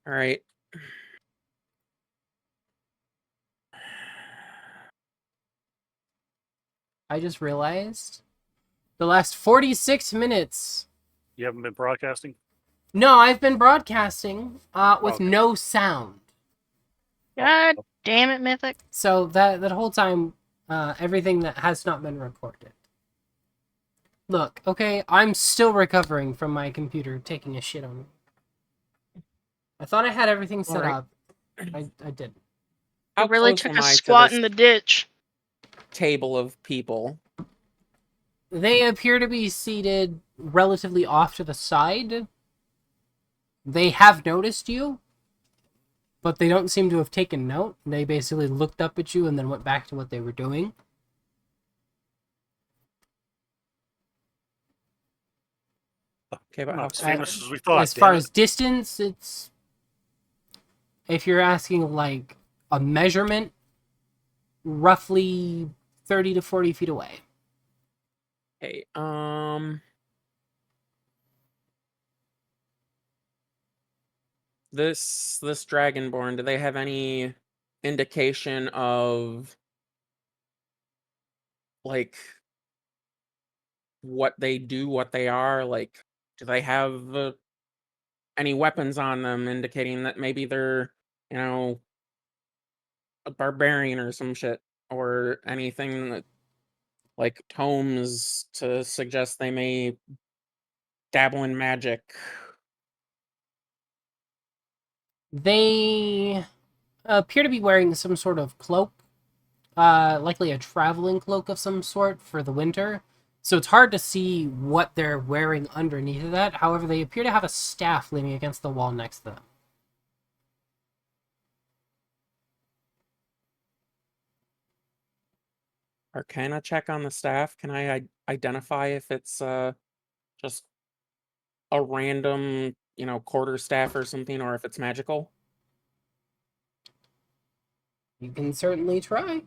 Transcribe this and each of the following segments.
All right. I just realized the last 46 minutes. You haven't been broadcasting? No, I've been broadcasting with Okay. no sound. God damn it, Mythic. So that whole time, everything that has not been recorded. Look, okay, I'm still recovering from my computer taking a shit on me. I thought I had everything set up. I didn't. I How really close took am a I to squat this in the ditch. table of people? They appear to be seated relatively off to the side. They have noticed you, but they don't seem to have taken note. They basically looked up at you and then went back to what they were doing. Okay, but how Not as famous as we thought. As far as distance, it's... If you're asking, like, a measurement, roughly 30 to 40 feet away. Okay, this Dragonborn, do they have any indication of like what they do, what they are? Like, do they have any weapons on them indicating that maybe they're, a barbarian or some shit, or anything that like tomes to suggest they may dabble in magic? They appear to be wearing some sort of cloak, likely a traveling cloak of some sort for the winter. So it's hard to see what they're wearing underneath of that. However, they appear to have a staff leaning against the wall next to them. Arcana check on the staff. Can I identify if it's just a random, quarter staff or something, or if it's magical? You can certainly try.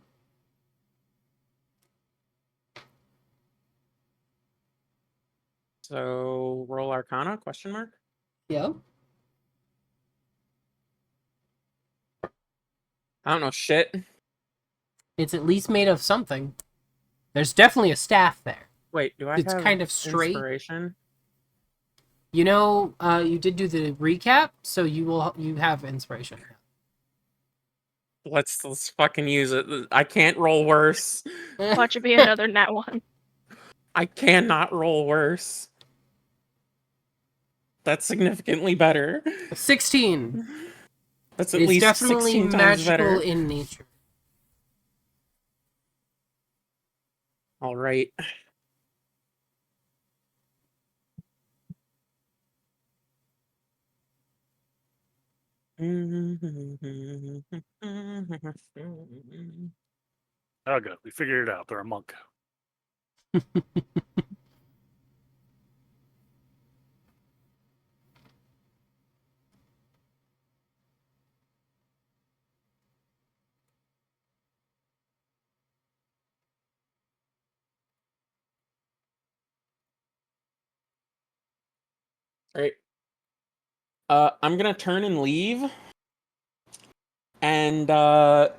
So roll Arcana, question mark? Yeah. I don't know shit. It's at least made of something. There's definitely a staff there. Wait, do I It's have kind of straight. inspiration? You know, you did do the recap, so you have inspiration. Let's fucking use it. I can't roll worse. Watch it be another nat one. I cannot roll worse. That's significantly better. 16. That's at It's least definitely 16 times magical better. in nature. All right. Oh, good. We figured it out. They're a monk. All right. I'm gonna turn and leave, and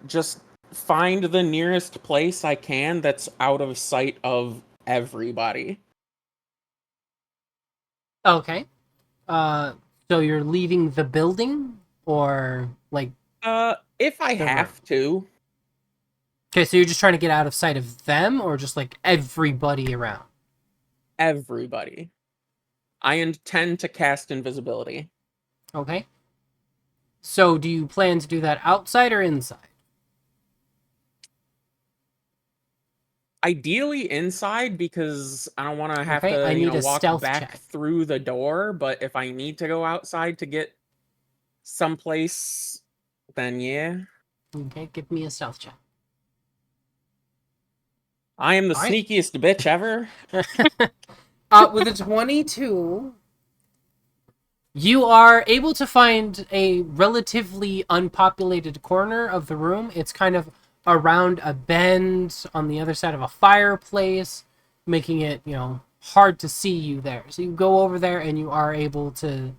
just find the nearest place I can that's out of sight of everybody. Okay. So you're leaving the building, or like? If I have to. Okay, so you're just trying to get out of sight of them, or just like everybody around? Everybody. I intend to cast invisibility. Okay. So do you plan to do that outside or inside? Ideally inside, because I don't want to have Okay, I need to a walk stealth back check. through the door, but if I need to go outside to get someplace, then yeah. Okay, give me a stealth check. I am the All right. sneakiest bitch ever. With a 22, you are able to find a relatively unpopulated corner of the room. It's kind of around a bend on the other side of a fireplace, making it, hard to see you there. So you go over there and you are able to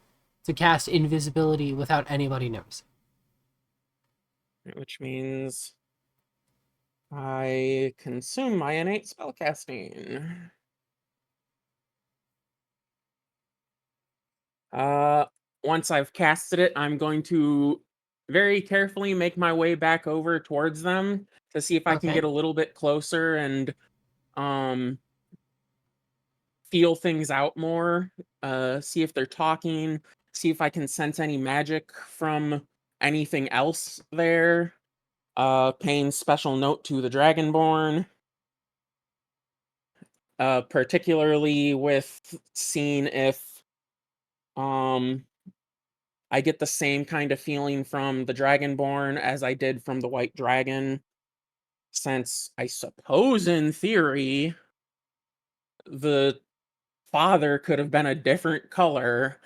to cast invisibility without anybody noticing. Which means I consume my innate spellcasting. Uh, Once I've casted it, I'm going to very carefully make my way back over towards them to see if I can Okay. get a little bit closer and um feel things out more. See if they're talking, see if I can sense any magic from anything else there. Paying special note to the Dragonborn. Particularly with seeing if um I get the same kind of feeling from the Dragonborn as I did from the White Dragon, since I suppose in theory the father could have been a different color,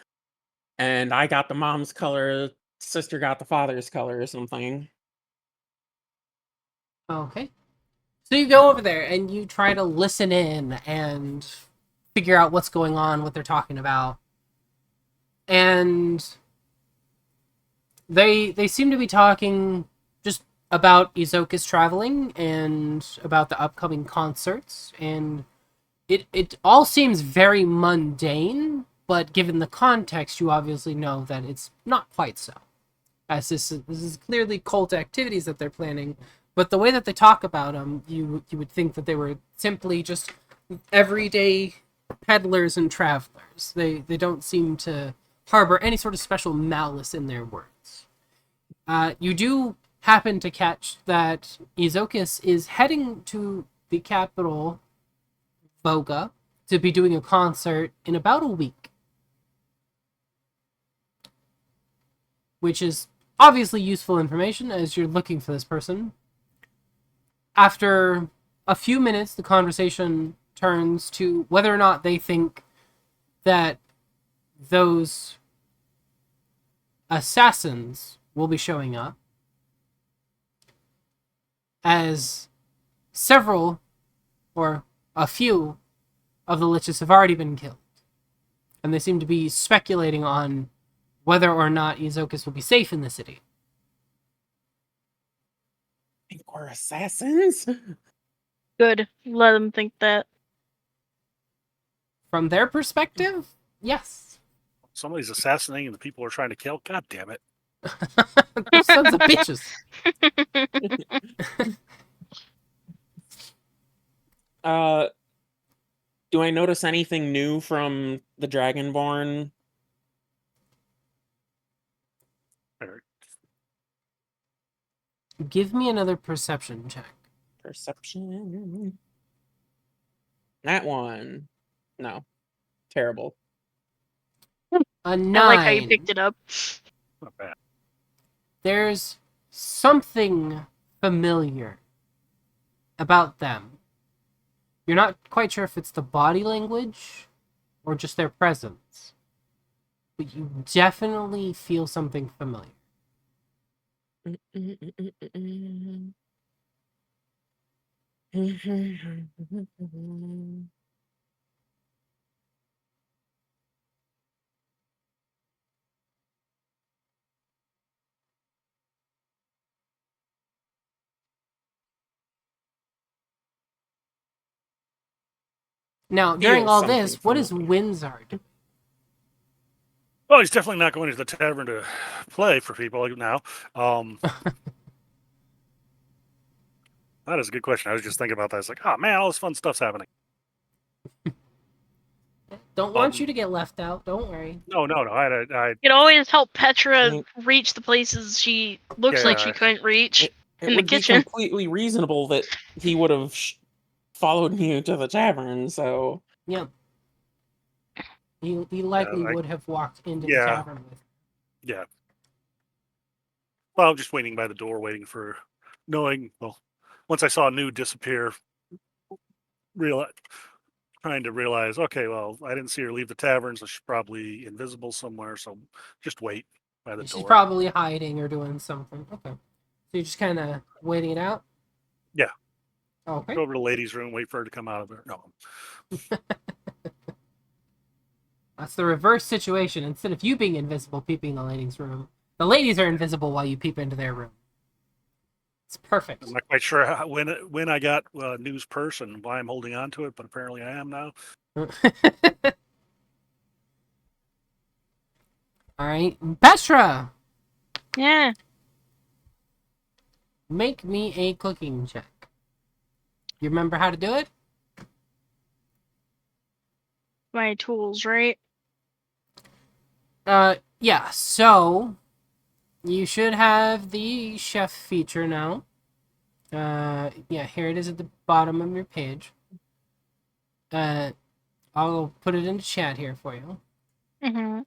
and I got the mom's color, sister got the father's color or something. Okay. So you go over there and you try to listen in and figure out what's going on, what they're talking about. And they seem to be talking just about Izoka's traveling and about the upcoming concerts, and it all seems very mundane, but given the context you obviously know that it's not quite so, as this is clearly cult activities that they're planning. But the way that they talk about them, you would think that they were simply just everyday peddlers and travelers. They don't seem to harbor any sort of special malice in their words. You do happen to catch that Izokis is heading to the capital, Voga, to be doing a concert in about a week, which is obviously useful information as you're looking for this person. After a few minutes, the conversation turns to whether or not they think that those assassins will be showing up, as several, or a few, of the Liches have already been killed. And they seem to be speculating on whether or not Izokis will be safe in the city. Think we're assassins? Good. Let them think that. From their perspective, yes. Somebody's assassinating the people we're trying to kill. God damn it! Those sons of bitches. uh do I notice anything new from the Dragonborn? Or- Give me another perception check. Perception. That one. No. Terrible. A I like how you 9. picked it up. Not bad. There's something familiar about them. You're not quite sure if it's the body language or just their presence, but you definitely feel something familiar. Now, during Feel all something this, what is familiar. Windsor doing? Well, he's definitely not going to the tavern to play for people now. That is a good question. I was just thinking about that. It's like, oh man, all this fun stuff's happening. Don't want you to get left out. Don't worry. No. I You could always help I Petra mean, reach the places she looks like she Yeah. couldn't reach it in the would be kitchen. completely reasonable that he would have followed you to the tavern, so Yep. He likely I, would have walked into the yeah, tavern with. yeah. Well, I'm just waiting by the door, waiting for knowing. Well, once I saw Nude disappear, trying to realize, okay, well, I didn't see her leave the tavern, so she's probably invisible somewhere. So just wait by the She's door. probably hiding or doing something. Okay. So you're just kind of waiting it out? Yeah. Okay. Go over to the ladies' room, wait for her to come out of there. No. That's the reverse situation. Instead of you being invisible peeping in the ladies' room, the ladies are invisible while you peep into their room. It's perfect. I'm not quite sure when I got news person why I'm holding on to it, but apparently I am now. All right, Petra, Yeah. make me a cooking check. You remember how to do it? My tools, right? Yeah. So you should have the chef feature now. Yeah, here it is at the bottom of your page. I'll put it into chat here for you. Mm-hmm.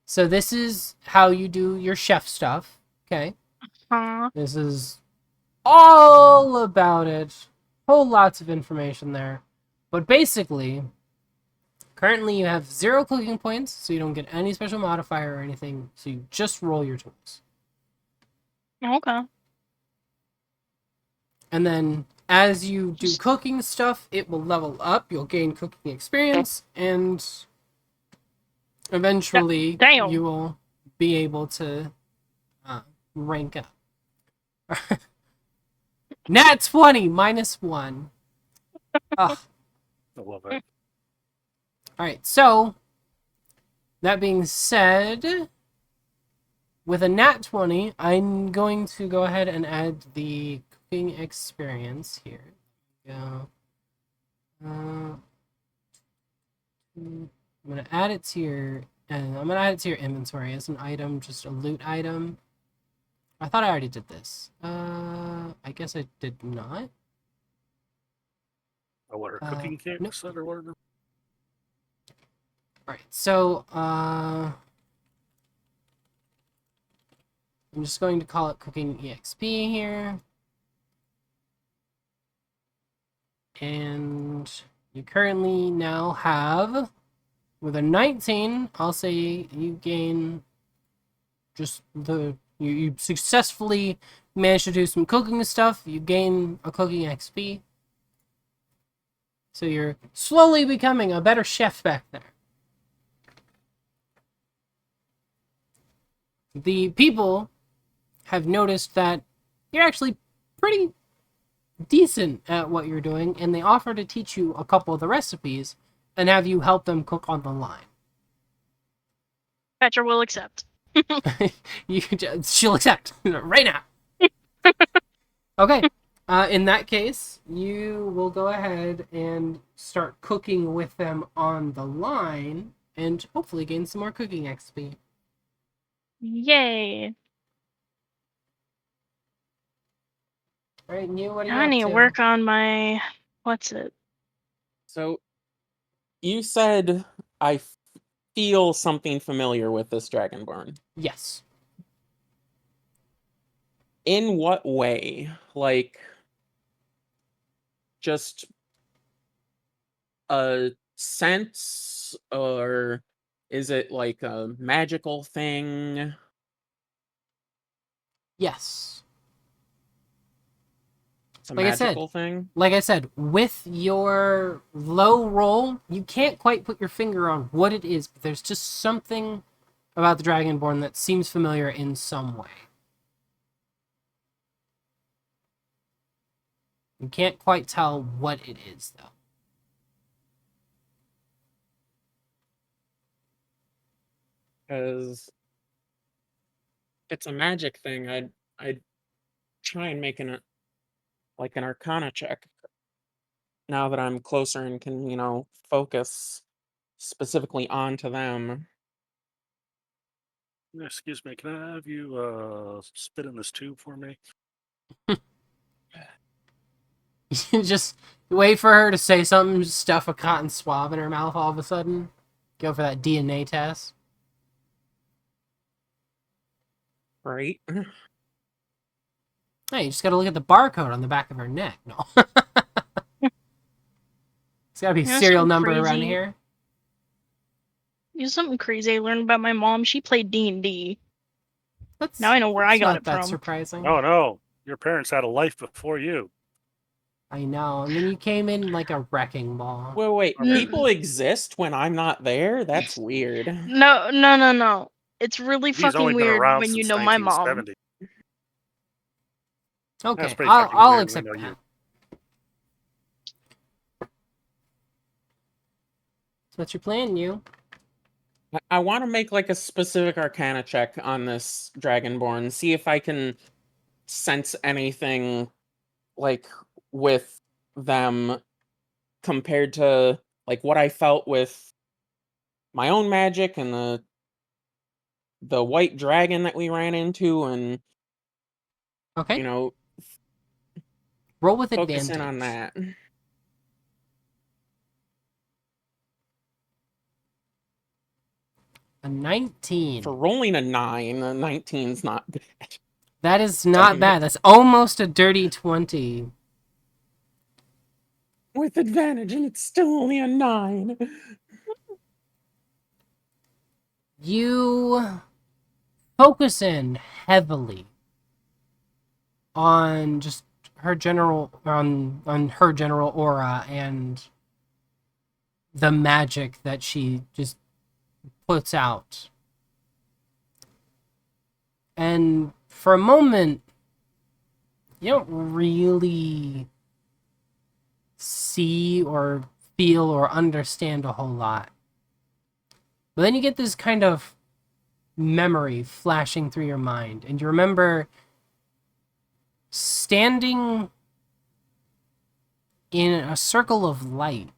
So this is how you do your chef stuff. Okay. This is all about it. Whole lots of information there. But basically, currently you have 0 cooking points, so you don't get any special modifier or anything. So you just roll your tools. Okay. And then as you do cooking stuff, it will level up. You'll gain cooking experience, and eventually Damn. you will be able to rank up. Nat 20 -1. Ugh. I love it. All right, so that being said, with a nat 20, I'm going to go ahead and add the cooking experience here. Yeah. I'm gonna add it to your inventory as an item, just a loot item. I thought I already did this. I guess I did not. Oh, what are cooking kits nope. or whatever? Alright, so I'm just going to call it Cooking EXP here. And you currently now have, with a 19, I'll say you gain just you successfully managed to do some cooking stuff. You gain a cooking XP. So you're slowly becoming a better chef back there. The people have noticed that you're actually pretty decent at what you're doing, and they offer to teach you a couple of the recipes and have you help them cook on the line. Petra will accept. She'll accept right now. Okay. In that case, you will go ahead and start cooking with them on the line and hopefully gain some more cooking XP. Yay. All right, New, what are you I up need to to? work on my... What's it? So, you said I feel something familiar with this Dragonborn. Yes. In what way? Like, just a sense, or is it like a magical thing? Yes. It's a Like I said, magical thing? Like I said, with your low roll, you can't quite put your finger on what it is, but there's just something about the Dragonborn that seems familiar in some way. You can't quite tell what it is, though. Because it's a magic thing. I'd try and make an Arcana check. Now that I'm closer and can, focus specifically onto them. Excuse me, can I have you spit in this tube for me? You just wait for her to say something, just stuff a cotton swab in her mouth all of a sudden. Go for that DNA test. Right? Hey, you just gotta look at the barcode on the back of her neck. No. It's gotta be a serial number around here. You know something crazy I learned about my mom? She played D&D. That's, Now I know where I got not it that from. surprising. Oh no, your parents had a life before you. I know. And then you came in like a wrecking ball. Wait, N- people exist when I'm not there? That's weird. No. It's really He's only fucking been weird around when you since know my mom. 1970. That's Okay, pretty I'll fucking I'll weird. We accept know that. you. So what's your plan, you? I want to make like a specific Arcana check on this Dragonborn, see if I can sense anything like with them compared to like what I felt with my own magic and the white dragon that we ran into, and Okay. you know, Roll with focus in advantage. on that. A 19. For rolling a 9, a 19's not bad. That is not bad. That's almost a dirty 20. With advantage, and it's still only a 9. You focus in heavily on just her general on her general aura and the magic that she just puts out. And for a moment, you don't really see or feel or understand a whole lot. But then you get this kind of memory flashing through your mind, and you remember standing in a circle of light,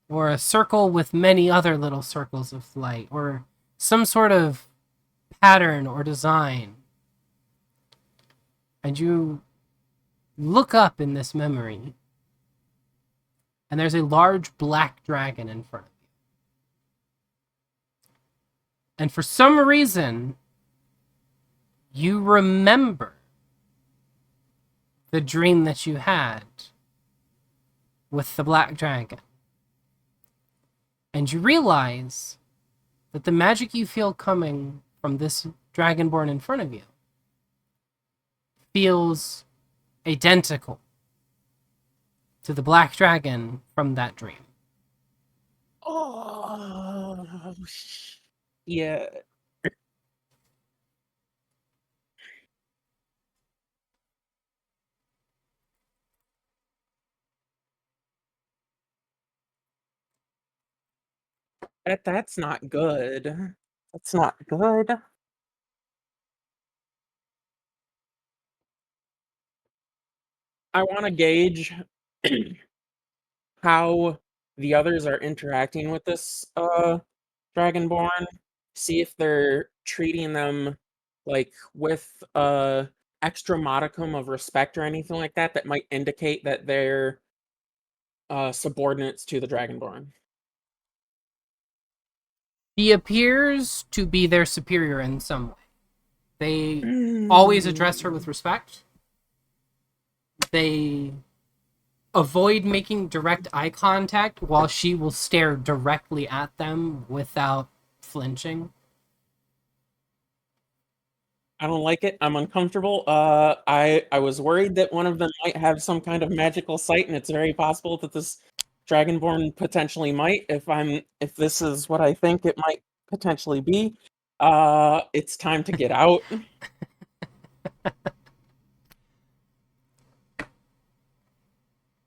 or a circle with many other little circles of light, or some sort of pattern or design. And you look up in this memory, and there's a large black dragon in front of you. And for some reason, you remember the dream that you had with the black dragon. And you realize that the magic you feel coming from this dragonborn in front of you feels identical to the black dragon from that dream. Oh, yeah. That's not good. That's not good. I want to gauge how the others are interacting with this dragonborn. See if they're treating them like with extra modicum of respect or anything like that that might indicate that they're subordinates to the dragonborn. He appears to be their superior in some way. They always address her with respect. They avoid making direct eye contact while she will stare directly at them without flinching. I don't like it. I'm uncomfortable. I was worried that one of them might have some kind of magical sight, and it's very possible that this dragonborn potentially might. If this is what I think it might potentially be, it's time to get out.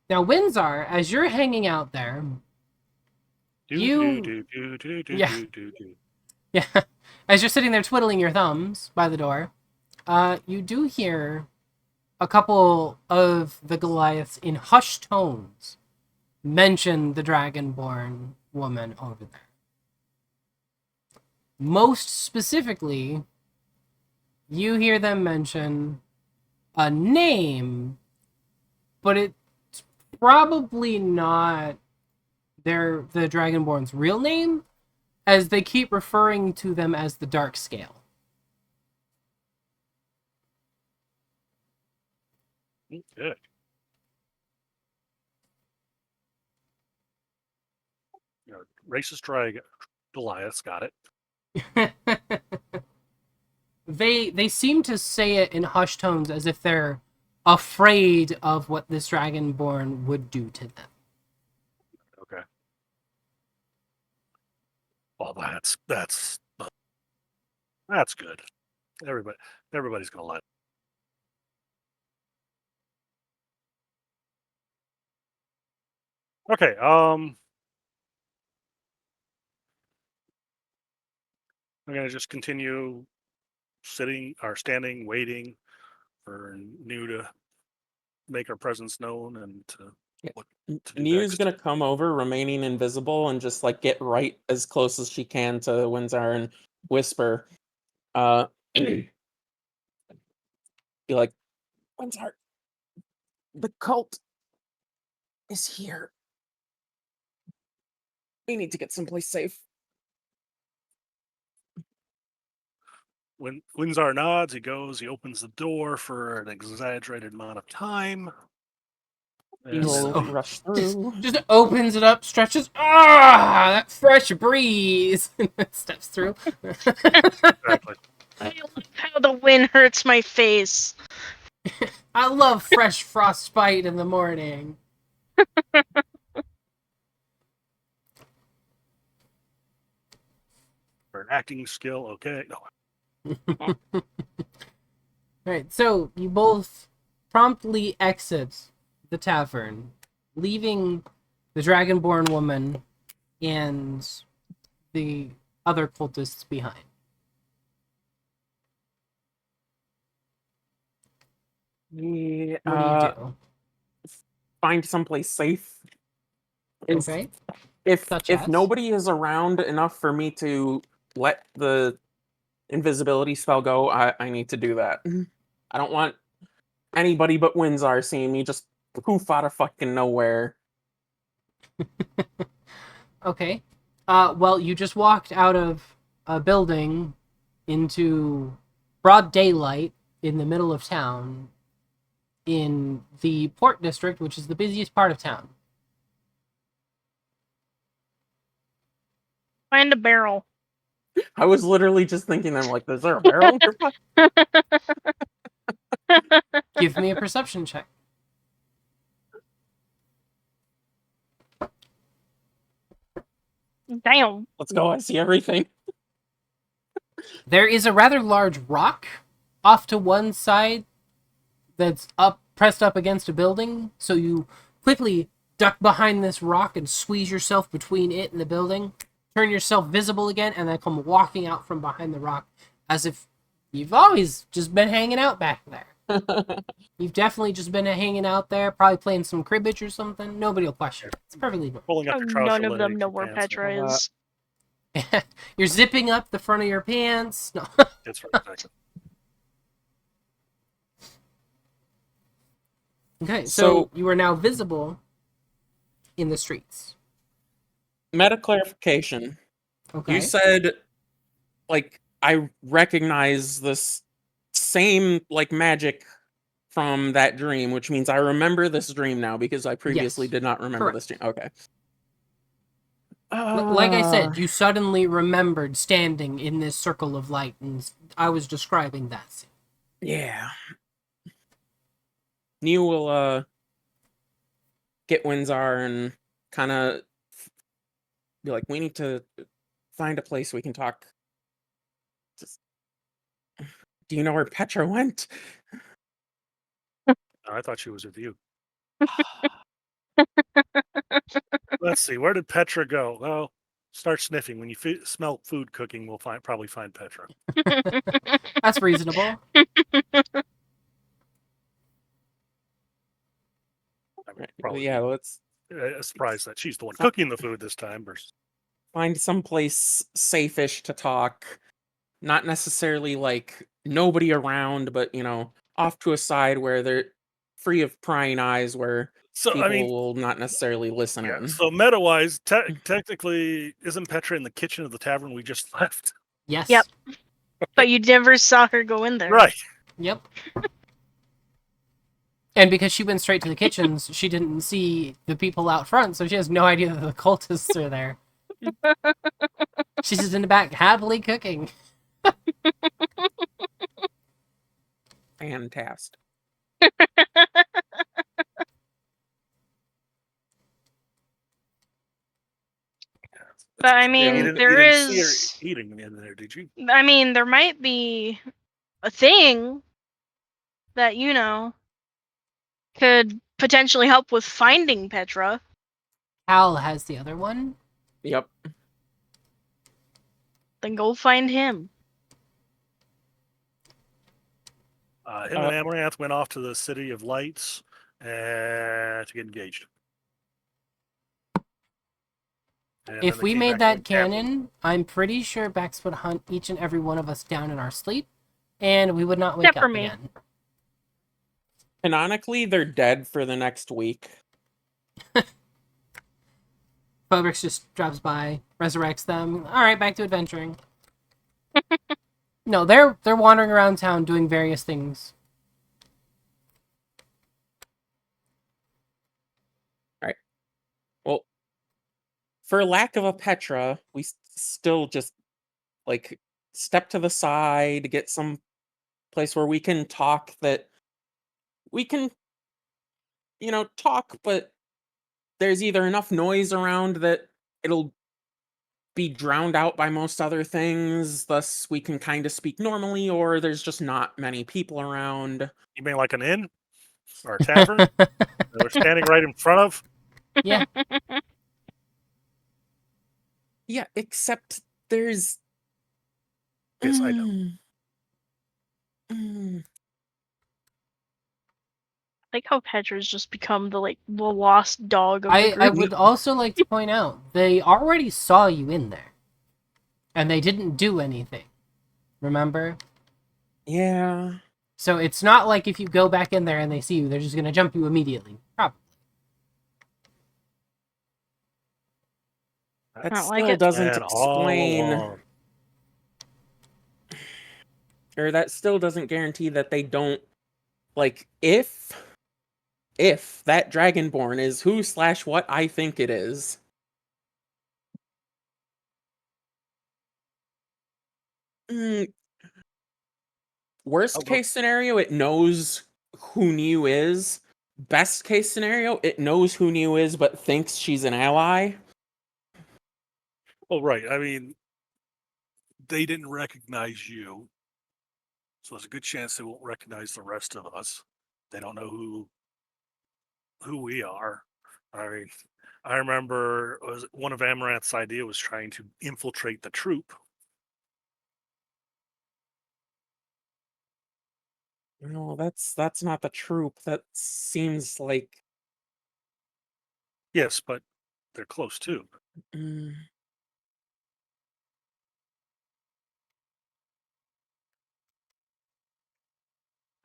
Now, Windsor, as you're hanging out there, you yeah. Yeah, as you're sitting there twiddling your thumbs by the door, you do hear a couple of the Goliaths in hushed tones mention the dragonborn woman over there. Most specifically, you hear them mention a name, but it's probably not the dragonborn's real name, as they keep referring to them as the Dark Scale. Good. You know, racist dragon Goliath's got it. They seem to say it in hushed tones as if they're afraid of what this dragonborn would do to them. Okay. Well, that's good. Everybody's gonna like. Okay. I'm gonna just continue sitting or standing, waiting for New to make her presence known and to Yeah. what to do New's next. gonna come over, remaining invisible, and just like get right as close as she can to Windsor and whisper, be like, Windsor, the cult is here. We need to get someplace safe. When Windsor nods, he goes. He opens the door for an exaggerated amount of time. He And will So- rush Just, through. just opens it up, stretches. That fresh breeze. And then steps through. exactly. I love how the wind hurts my face. I love fresh frostbite in the morning. For an acting skill, okay. No, Right, so you both promptly exit the tavern, leaving the dragonborn woman and the other cultists behind. Yeah, What do you do? find someplace safe. If Okay. if Such if as? nobody is around enough for me to let the invisibility spell go, I need to do that. I don't want anybody but Windsor seeing me just poof out of fucking nowhere. Okay. Well, you just walked out of a building into broad daylight in the middle of town in the port district, which is the busiest part of town. Find a barrel. I was literally just thinking, I'm like, is there a barrel nearby? Give me a perception check. Damn. Let's go, I see everything. There is a rather large rock off to one side that's pressed up against a building, so you quickly duck behind this rock and squeeze yourself between it and the building, turn yourself visible again, and then come walking out from behind the rock as if you've always just been hanging out back there. You've definitely just been hanging out there, probably playing some cribbage or something. Nobody will question it. It's perfectly normal. pulling up your trouser None of them leg, know your where pants, Petra is. You're zipping up the front of your pants. No. It's for a second. Okay, so So- you are now visible in the streets. Meta clarification. Okay. You said, like, I recognize this same, like, magic from that dream, which means I remember this dream now because I previously Yes, did not remember correct. this dream. Okay. Like I said, you suddenly remembered standing in this circle of light, and I was describing that scene. Yeah. Neil will get Windsor and kind of be like, we need to find a place we can talk. Just, do you know where Petra went? I thought she was with you. Let's see. Where did Petra go? Well, start sniffing. When you smell food cooking, we'll probably find Petra. That's reasonable. Right. Probably Yeah, let's surprised that she's the one cooking the food this time. Versus find someplace safe-ish to talk. Not necessarily like nobody around, but off to a side where they're free of prying eyes, where so people I mean, will not necessarily listen yeah. in. So meta-wise, technically, isn't Petra in the kitchen of the tavern we just left? Yes. Yep. But you never saw her go in there. Right. Yep. And because she went straight to the kitchens, she didn't see the people out front, so she has no idea that the cultists are there. She's just in the back, happily cooking. Fantastic. But I You mean, didn't, there you didn't see her is. eating in there, did you? I mean, there might be a thing that could potentially help with finding Petra. Hal has the other one. Yep. Then go find him. Him and Amaranth went off to the City of Lights to get engaged. And If then they we came made back that going camping. canon, I'm pretty sure Bex would hunt each and every one of us down in our sleep, and we would not wake Except for up me. again. Canonically, they're dead for the next week. Bobrix just drops by, resurrects them. All right, back to adventuring. No, they're wandering around town doing various things. All right. Well, for lack of a Petra, we still just like step to the side, get some place where we can talk that we can, talk, but there's either enough noise around that it'll be drowned out by most other things, thus we can kind of speak normally, or there's just not many people around. You mean like an inn or a tavern that we're standing right in front of? Yeah. Yeah, except there's. Yes, I know. Mm. Like how Petra's just become the lost dog of the I group. would also like to point out, they already saw you in there. And they didn't do anything. Remember? Yeah. So it's not like if you go back in there and they see you, they're just going to jump you immediately. Probably. That Not like still it. doesn't And all explain, along. or that still doesn't guarantee that they don't, like, if that Dragonborn is who/what I think it is. Mm, worst case scenario, it knows who New is. Best case scenario, it knows who New is but thinks she's an ally. Well, right. I mean, they didn't recognize you. So there's a good chance they won't recognize the rest of us. They don't know who we are. I mean, I remember one of Amaranth's idea was trying to infiltrate the troop. No, that's not the troop. That seems like Yes, but they're close too. mm,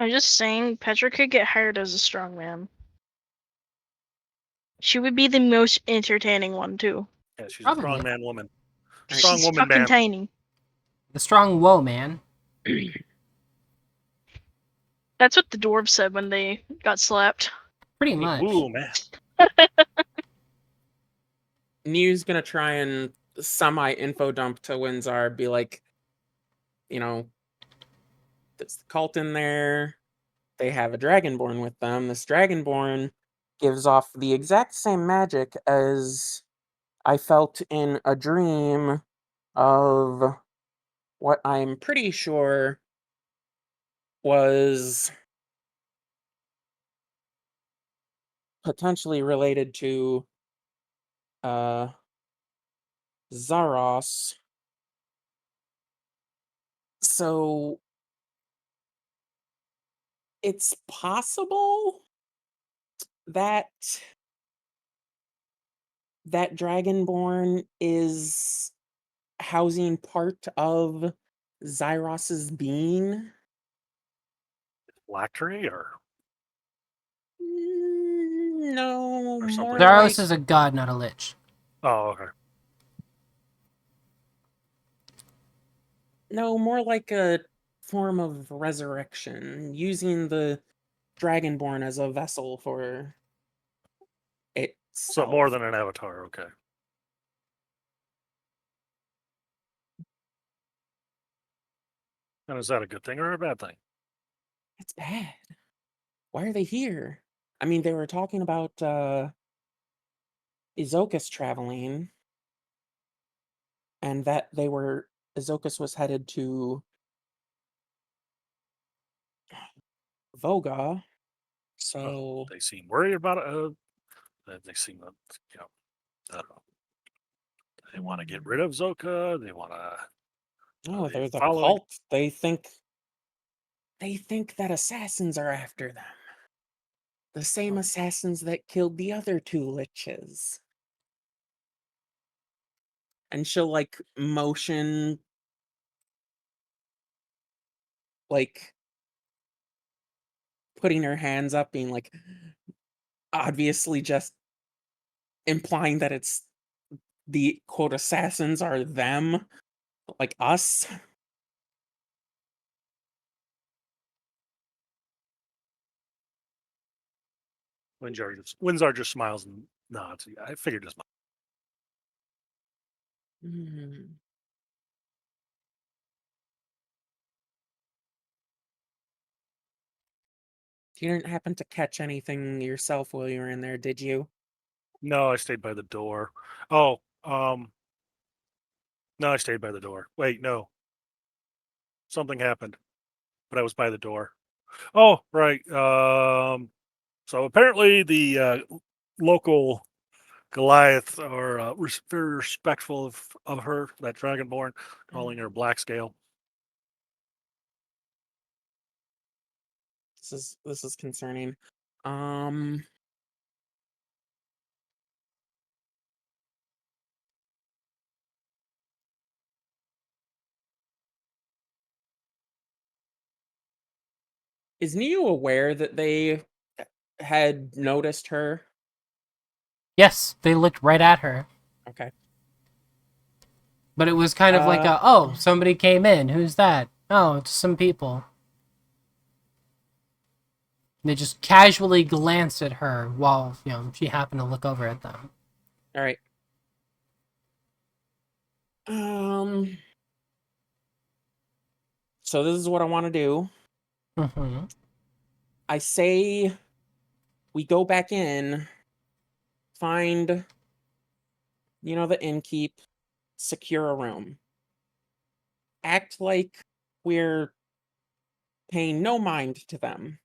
I'm just saying, Petra could get hired as a strongman. She would be the most entertaining one too. Yeah, she's a Probably. strong man woman. Right. Strong She's woman fucking man. tiny. The strong woe man. That's what the dwarves said when they got slapped. Pretty much. Ooh, man. New's gonna try and semi-info dump to Windsor, be like, there's the cult in there. They have a Dragonborn with them. This Dragonborn gives off the exact same magic as I felt in a dream of what I'm pretty sure was potentially related to Zaros. So it's possible that Dragonborn is housing part of Zyros's being. Phylactery or No, Or something more else. Zaros like is a god, not a lich. Oh, okay. a form of resurrection, using the Dragonborn as a vessel for itself. So more than an avatar, okay. And is that a good thing or a bad thing? It's bad. Why are they here? I mean, they were talking about Izokas traveling, and that Izokas was headed to Voga. So They seem worried about it. They seem, I don't know. They want to get rid of Zoka. They want to. no, They they're the following. cult. They think that assassins are after them. The same assassins that killed the other two liches. And she'll like motion like putting her hands up, being like obviously just implying that it's the quote assassins are them, like us. Windsor just smiles and nods. Yeah, I figured as much. Hmm. You didn't happen to catch anything yourself while you were in there, did you? No, I stayed by the door. Oh, no, I stayed by the door. Wait, no, something happened, but I was by the door. Oh, right. So apparently the local Goliath are very respectful of her, that Dragonborn, calling her Black Scale. This is concerning. Um is Neo aware that they had noticed her? Yes, they looked right at her. Okay. But it was kind of like oh, somebody came in. Who's that? Oh, it's some people. They just casually glanced at her while, she happened to look over at them. All right. So this is what I want to do. Mm-hmm. I say we go back in, find, the innkeep, secure a room. Act like we're paying no mind to them.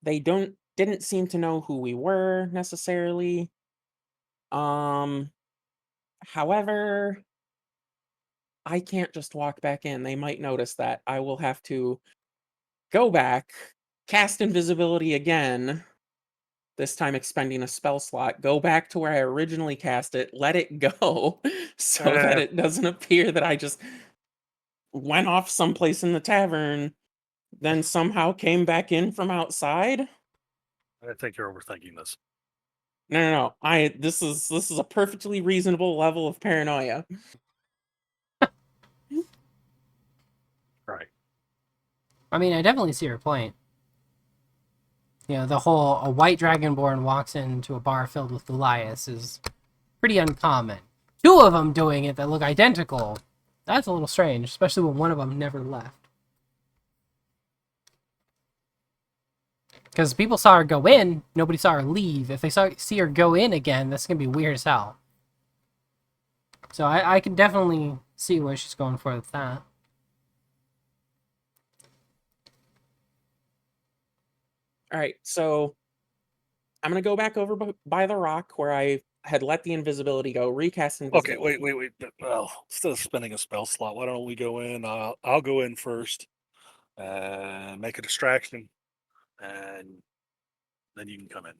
They didn't seem to know who we were necessarily. However, I can't just walk back in. They might notice that. I will have to go back, cast invisibility again, this time expending a spell slot, go back to where I originally cast it, let it go, so that it doesn't appear that I just went off someplace in the tavern, then somehow came back in from outside. I think you're overthinking this. No. This is a perfectly reasonable level of paranoia. Right. I mean, I definitely see your point. The whole a white dragonborn walks into a bar filled with Goliaths is pretty uncommon. Two of them doing it that look identical. That's a little strange, especially when one of them never left. Because people saw her go in, nobody saw her leave. If they see her go in again, that's going to be weird as hell. So I can definitely see where she's going for with that. All right, so I'm gonna go back over by the rock where I had let the invisibility go, recast Okay, invisibility. wait. Well, instead of spending a spell slot, why don't we go in? I'll go in first and make a distraction, and then you can come in.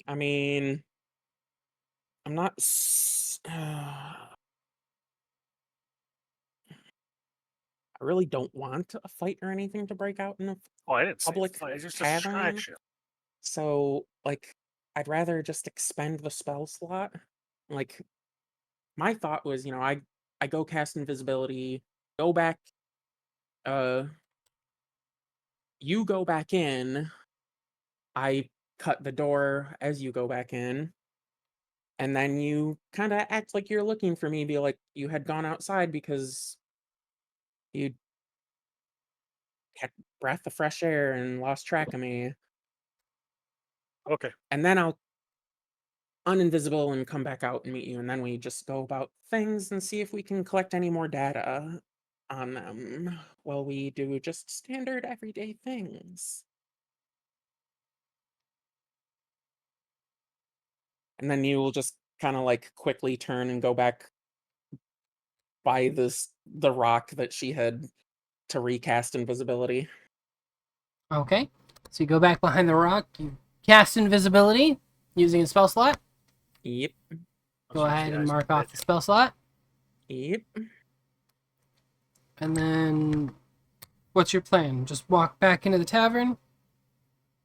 I mean, I'm not. I really don't want a fight or anything to break out in a Oh, I didn't say public fight. It's just a tavern. distraction. So, like, I'd rather just expend the spell slot. Like, my thought was, I go cast invisibility, go back, uh, you go back in, I cut the door as you go back in, and then you kind of act like you're looking for me, be like you had gone outside because you had breath of fresh air and lost track of me. Okay. And then I'll uninvisible and come back out and meet you. And then we just go about things and see if we can collect any more data on them while we do just standard everyday things. And then you will just kind of like quickly turn and go back by the rock that she had to recast invisibility. Okay. So you go back behind the rock, you cast invisibility using a spell slot. Yep. Go ahead and mark off the spell slot. Yep. And then, what's your plan? Just walk back into the tavern?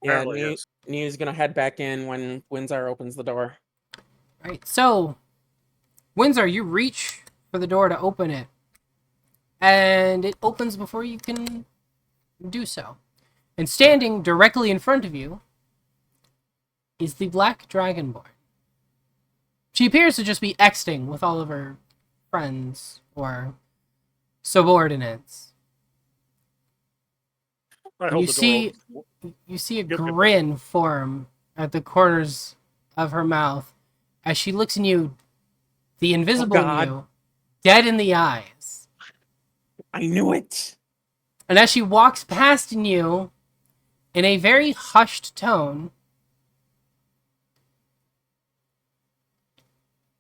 Yeah, Apparently, yes. New's gonna head back in when Windsor opens the door. Right. So, Windsor, you reach for the door to open it. And it opens before you can do so. And standing directly in front of you is the Black Dragonborn. She appears to just be exiting with all of her friends or subordinates. I And hold you the see, door open. you see a Yep, yep. grin form at the corners of her mouth as she looks in you, the invisible God. you, dead in the eyes. I knew it. And as she walks past you, in a very hushed tone,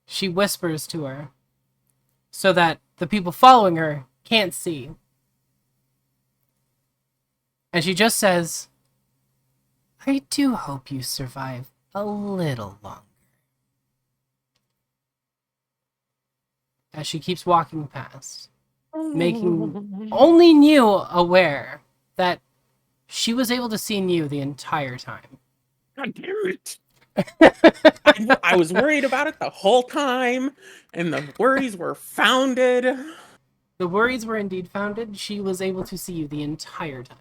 she whispers to her so that the people following her can't see. And she just says, I do hope you survive a little longer. As she keeps walking past, making only Niu aware that she was able to see Niu the entire time. God damn it. I was worried about it the whole time, and the worries were founded. The worries were indeed founded. She was able to see you the entire time.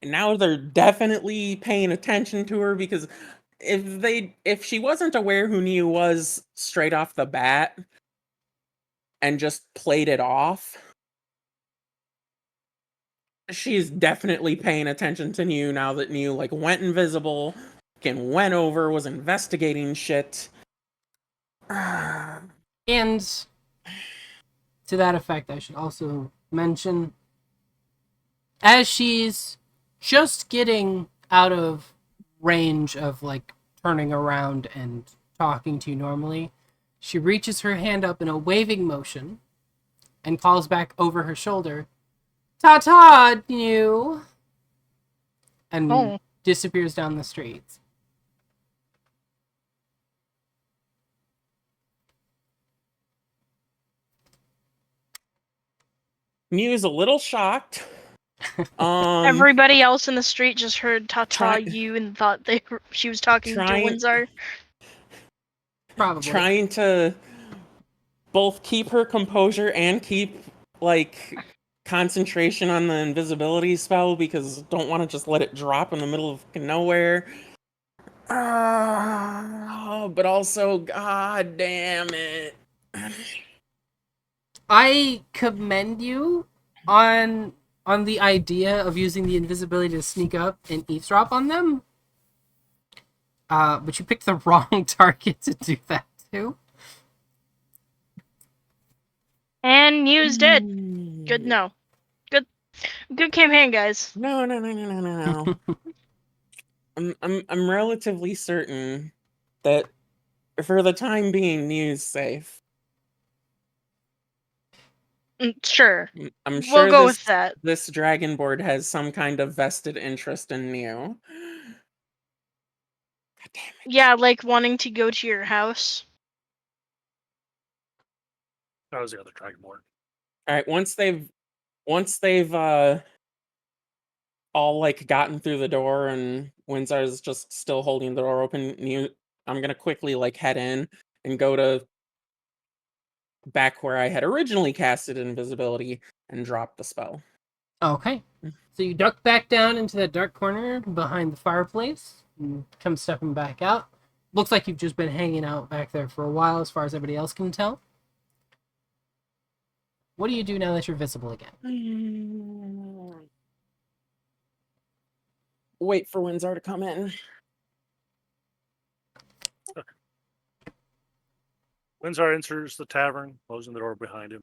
And now they're definitely paying attention to her because if she wasn't aware who Niu was straight off the bat and just played it off, she's definitely paying attention to Niu now that Niu like went invisible and went over, was investigating shit. And to that effect, I should also mention, as she's just getting out of range of like turning around and talking to you normally, she reaches her hand up in a waving motion and calls back over her shoulder, "Ta-ta, Niu!" and disappears down the streets. Niu's a little shocked. Everybody else in the street just heard "ta-ta Try- you" and thought she was talking to Trying- Windsor. Probably. Trying to both keep her composure and keep like concentration on the invisibility spell because don't want to just let it drop in the middle of nowhere. But also, god damn it. I commend you on the idea of using the invisibility to sneak up and eavesdrop on them. But you picked the wrong target to do that too. And Niu's dead. Good, no. Good campaign, guys. No. I'm relatively certain that for the time being, Niu's safe. Sure. I'm sure We'll go with that. this dragon board has some kind of vested interest in Niu. God damn it. Yeah, like wanting to go to your house. That was the other dragonborn. All right, once they've all like gotten through the door and Windsor's just still holding the door open, I'm gonna quickly like head in and go to back where I had originally casted invisibility and drop the spell. Okay. So you duck back down into that dark corner behind the fireplace and come stepping back out. Looks like you've just been hanging out back there for a while as far as everybody else can tell. What do you do now that you're visible again? Wait for Windsor to come in. Windsor enters the tavern, closing the door behind him.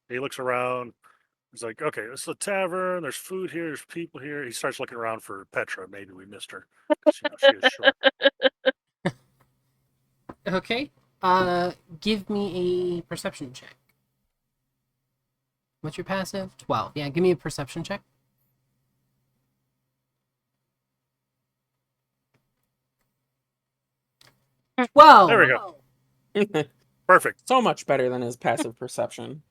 He looks around. He's like, okay, this is a tavern. There's food here. There's people here. He starts looking around for Petra. Maybe we missed her. 'Cause, she is short. Okay. Give me a perception check. What's your passive? 12. Yeah, give me a perception check. 12. There we go. Perfect. So much better than his passive perception.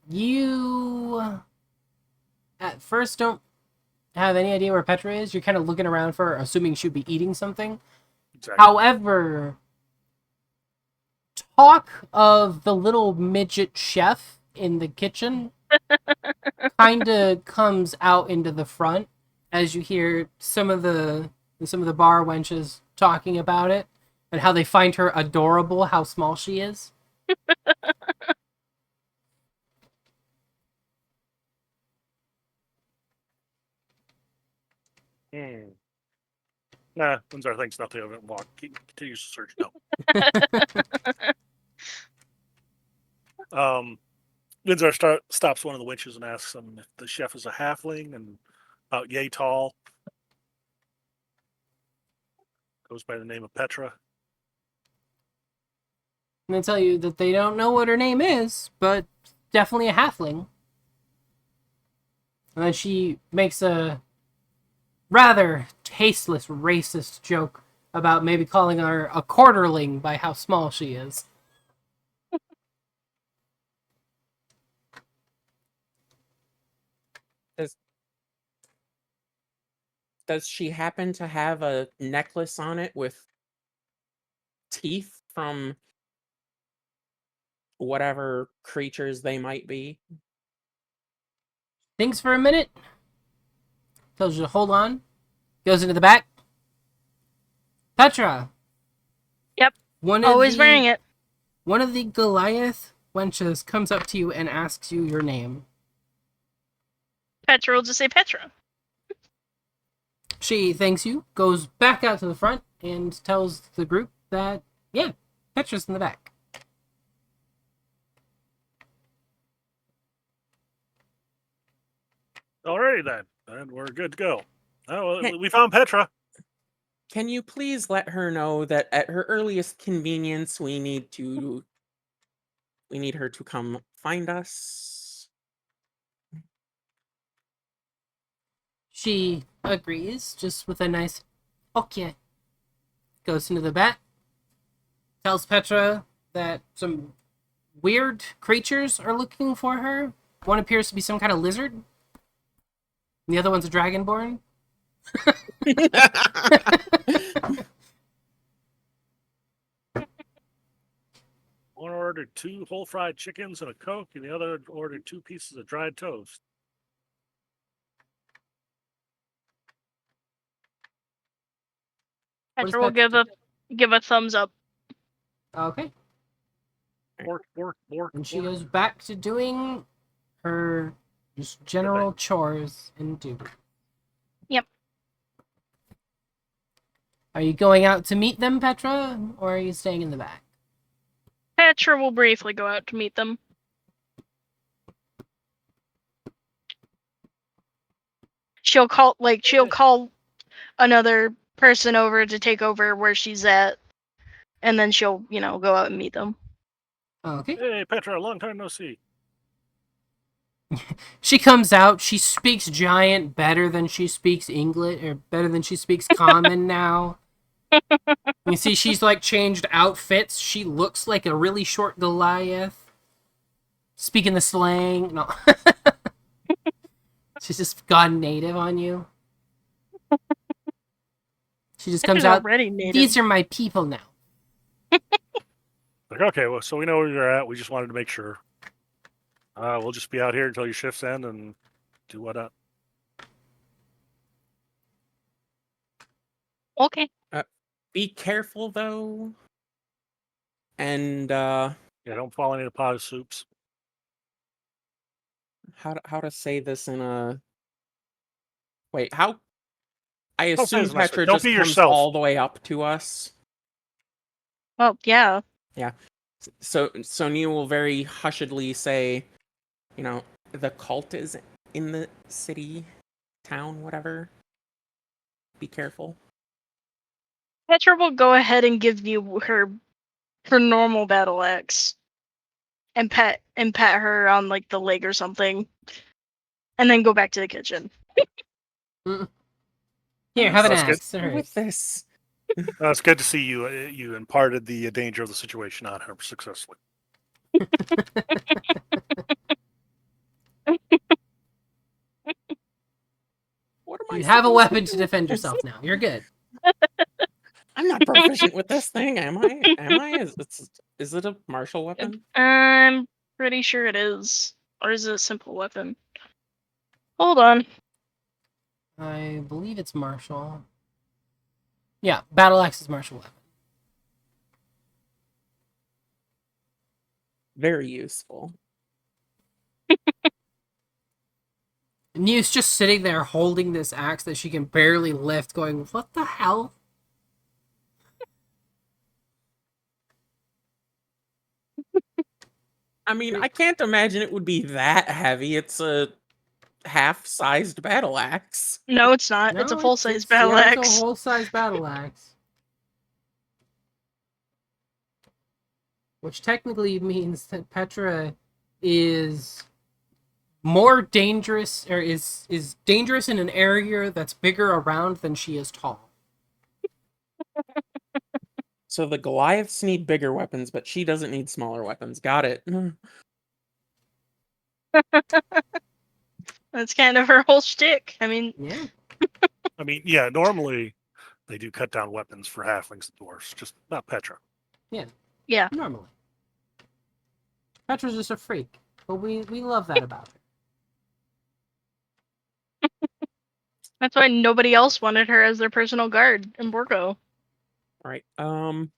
You at first don't have any idea where Petra is. You're kind of looking around for her, assuming she'd be eating something. Exactly. However, talk of the little midget chef in the kitchen kind of comes out into the front as you hear some of the bar wenches talking about it and how they find her adorable, how small she is. Nah, Windsor thinks nothing of it and continues to search. No. Windsor stops one of the wenches and asks him if the chef is a halfling and about yay tall. Goes by the name of Petra. And they tell you that they don't know what her name is, but definitely a halfling. And then she makes a rather tasteless, racist joke about maybe calling her a quarterling by how small she is. Does she happen to have a necklace on it with teeth from whatever creatures they might be? Thinks for a minute. Tells you to hold on. Goes into the back. Petra. Yep. Always wearing it. One of the Goliath wenches comes up to you and asks you your name. Petra will just say Petra. She thanks you, goes back out to the front, and tells the group that, yeah, Petra's in the back. Alrighty then. And we're good to go. Oh, we found Petra. Can you please let her know that at her earliest convenience we need her to come find us? She agrees, just with a nice okay. Goes into the back, tells Petra that some weird creatures are looking for her. One appears to be some kind of lizard. And the other one's a dragonborn. One ordered 2 whole fried chickens and a Coke, and the other ordered 2 pieces of dried toast. Petra will give a thumbs up. Okay. Bork. And she goes back to doing her just general chores and duty. Yep. Are you going out to meet them, Petra, or are you staying in the back? Petra will briefly go out to meet them. She'll call another person over to take over where she's at, and then she'll, go out and meet them. Okay. Hey, Petra, long time no see. She comes out. She speaks giant better than she speaks English, or better than she speaks common now. You see, she's like changed outfits. She looks like a really short Goliath. Speaking the slang. No. She's just gone native on you. She just comes out. These are my people now. Like, okay, well, so we know where you're at. We just wanted to make sure. We'll just be out here until your shifts end and do what? Okay. Be careful though. And Yeah, don't fall into the pot of soups. how to say this in a wait, how I Don't say assume this nice, but Petra don't just be comes yourself. all the way up to us. Well, yeah. Yeah. So Nia will very hushedly say, the cult is in the city, town, whatever. Be careful. Petra will go ahead and give you her normal battle axe, and pat her on like the leg or something, and then go back to the kitchen. Here, have an That's good. axe. All right. With this. It's good to see you. You imparted the danger of the situation on her successfully. What am I You have a supposed weapon to do defend with this? yourself now. You're good. I'm not proficient with this thing, am I? Is it a martial weapon? I'm pretty sure it is. Or is it a simple weapon? Hold on. I believe it's martial. Yeah, battle axe is martial weapon. Very useful. Nia's just sitting there holding this axe that she can barely lift, going, "What the hell?" I mean, I can't imagine it would be that heavy. It's a half-sized battle axe. No, it's not. No, It's a full-size it's battle it's a axe. whole size battle axe. Which technically means that Petra is more dangerous, or is dangerous in an area that's bigger around than she is tall. So the Goliaths need bigger weapons, but she doesn't need smaller weapons. Got it. That's kind of her whole shtick. I mean, Yeah. I mean, yeah, normally they do cut down weapons for halflings and dwarfs, just not Petra. yeah. Normally. Petra's just a freak, but we love that about her. That's why nobody else wanted her as their personal guard in Borgo. Right. And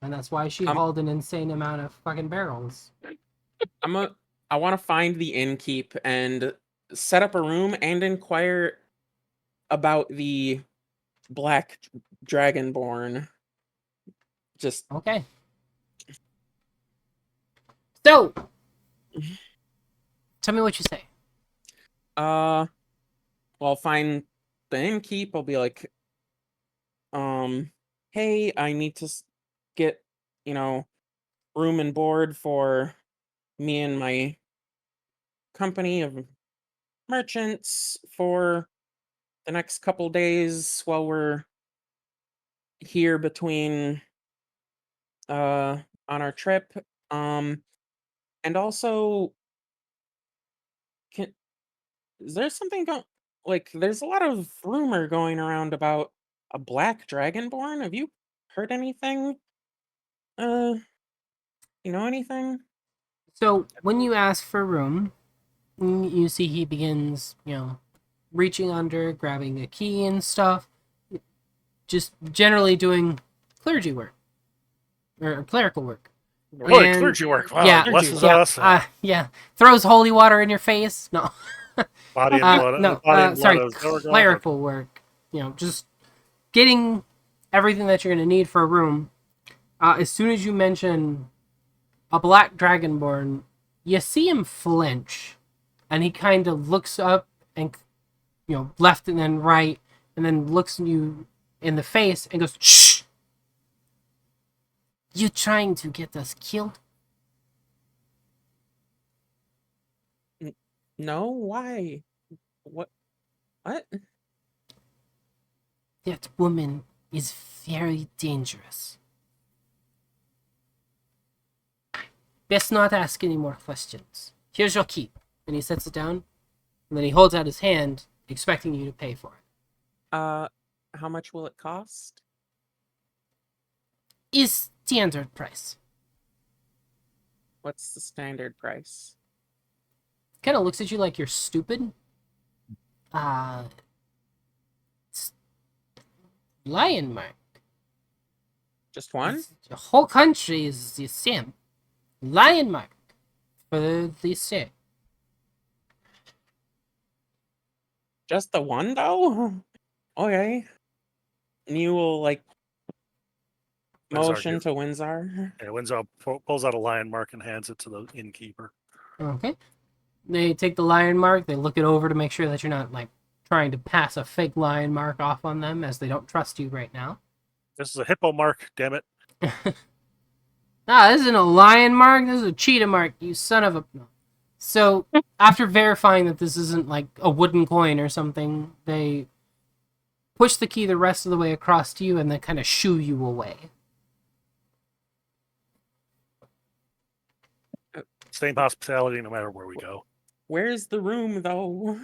that's why she Um, hauled an insane amount of fucking barrels. I want to find the innkeep and set up a room and inquire about the black dragonborn. Just Okay. So, tell me what you say. well, I'll find the innkeep. I'll be like, hey, I need to get, room and board for me and my company of merchants for the next couple days while we're here between on our trip. And also, can is there something going, like there's a lot of rumor going around about a black dragonborn? Have you heard anything? Uh, anything? So, when you ask for room, you see he begins, reaching under, grabbing a key and stuff. Just generally doing clergy work. Or clerical work. Really, And- clergy work. Wow, yeah, blesses yeah, us. yeah. Throws holy water in your face. No. Body and blood. No, body and sorry, blood of Zorgoroth. clerical work. Just getting everything that you're going to need for a room. As soon as you mention a black dragonborn, you see him flinch, and he kind of looks up and, left and then right, and then looks you in the face and goes, "Shh! You trying to get us killed?" No, why? What? What? That woman is very dangerous. Best not ask any more questions. Here's your keep. And he sets it down, and then he holds out his hand, expecting you to pay for it. How much will it cost? Is standard price. What's the standard price? Kind of looks at you like you're stupid. Lion mark. Just one? The whole country is the same. Lion mark for the state. Just the one, though? Okay. And you will, like, Windsor motion gives- to Windsor. Yeah, Windsor pulls out a lion mark and hands it to the innkeeper. Okay. They take the lion mark. They look it over to make sure that you're not like trying to pass a fake lion mark off on them, as they don't trust you right now. This is a hippo mark, damn it. This isn't a lion mark. This is a cheetah mark. You son of a. No. So after verifying that this isn't like a wooden coin or something, they push the key the rest of the way across to you and then kind of shoo you away. Same hospitality no matter where we go. Where's the room, though?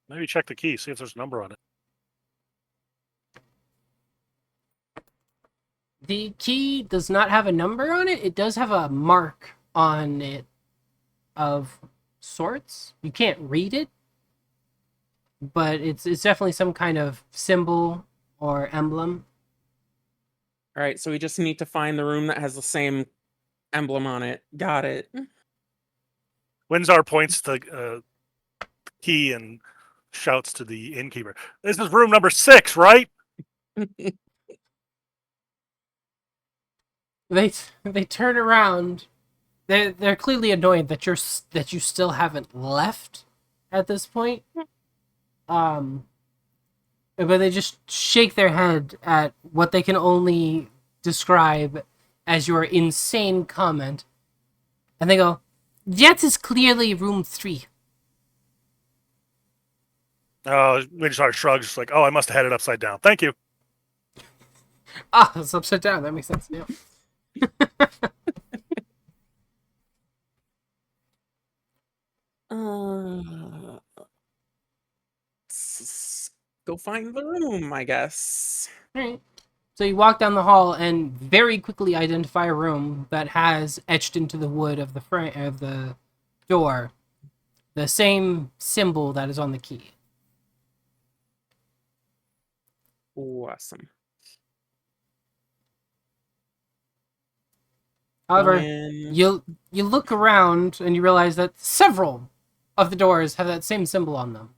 Maybe check the key, see if there's a number on it. The key does not have a number on it. It does have a mark on it of sorts. You can't read it, but it's definitely some kind of symbol or emblem. All right, so we just need to find the room that has the same emblem on it. Got it. Windsor points the key and shouts to the innkeeper. This is room number 6, right? They turn around. They're clearly annoyed that you still haven't left at this point. But they just shake their head at what they can only describe as your insane comment, and they go, "That is clearly room 3." Windsor shrugs, like, oh, I must have had it upside down. Thank you. Ah, it's upside down. That makes sense. Yeah. Go find the room, I guess. All right. So you walk down the hall and very quickly identify a room that has etched into the wood of the frame of the door the same symbol that is on the key. Awesome. However, And you look around and you realize that several of the doors have that same symbol on them.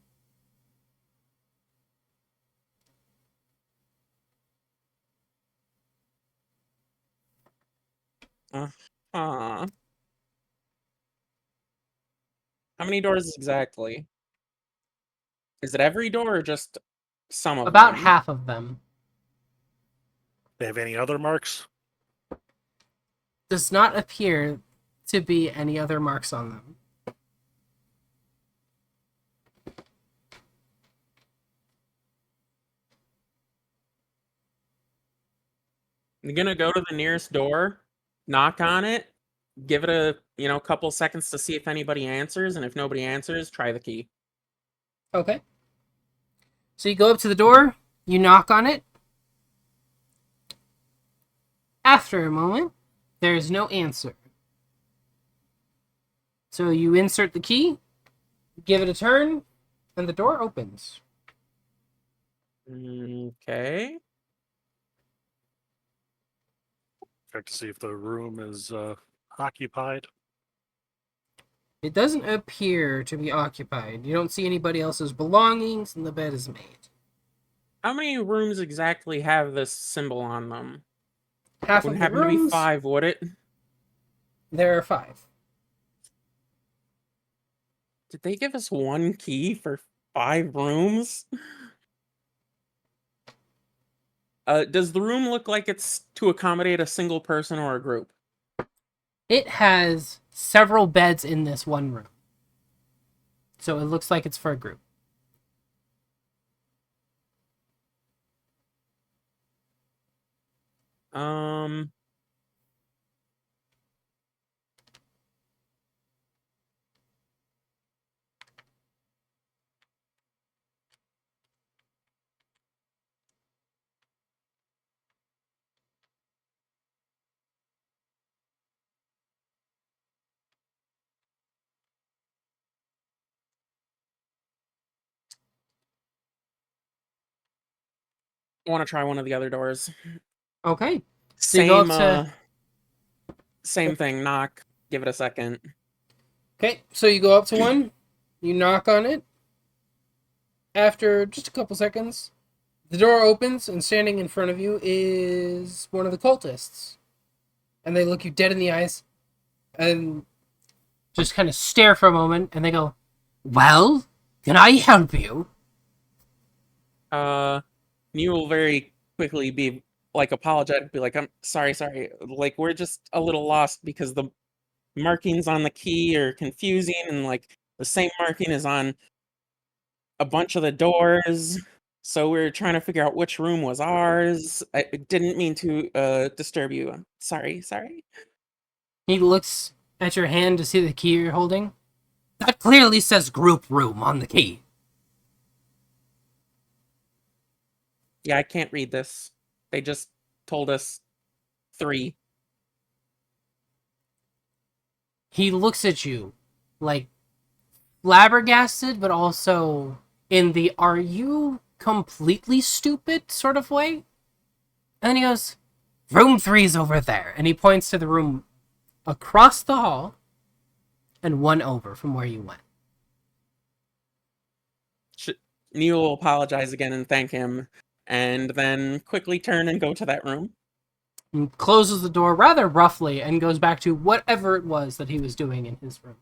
how many doors exactly? Is it every door or just some of About them? half of them. They have any other marks? Does not appear to be any other marks on them. You're gonna go to the nearest door, knock on it, give it a couple seconds to see if anybody answers, and if nobody answers, try the key. Okay. So you go up to the door, you knock on it. After a moment, there is no answer. So you insert the key, give it a turn, and the door opens. Okay. Check to see if the room is occupied. It doesn't appear to be occupied. You don't see anybody else's belongings, and the bed is made. How many rooms exactly have this symbol on them? Half Wouldn't of the happen to be rooms, 5, would it? there are 5. Did they give us one key for 5 rooms? Does the room look like it's to accommodate a single person or a group? It has several beds in this one room. So it looks like it's for a group. Um, want to try one of the other doors. Okay. So you go up to... Same thing. Knock. Give it a second. Okay, so you go up to one, you knock on it. After just a couple seconds, the door opens, and standing in front of you is one of the cultists. And they look you dead in the eyes, and just kind of stare for a moment, and they go, "Well, can I help you?" You will very quickly be like apologetic, be like, I'm sorry, like we're just a little lost because the markings on the key are confusing, and like the same marking is on a bunch of the doors, so we're trying to figure out which room was ours. I didn't mean to disturb you. I'm sorry. He looks at your hand to see the key you're holding. That clearly says group room on the key. Yeah, I can't read this. They just told us 3. He looks at you like flabbergasted, but also in the "are you completely stupid" sort of way. And then he goes, "Room 3's over there." And he points to the room across the hall and one over from where you went. Neil will apologize again and thank him, and then quickly turn and go to that room. And closes the door rather roughly and goes back to whatever it was that he was doing in his room.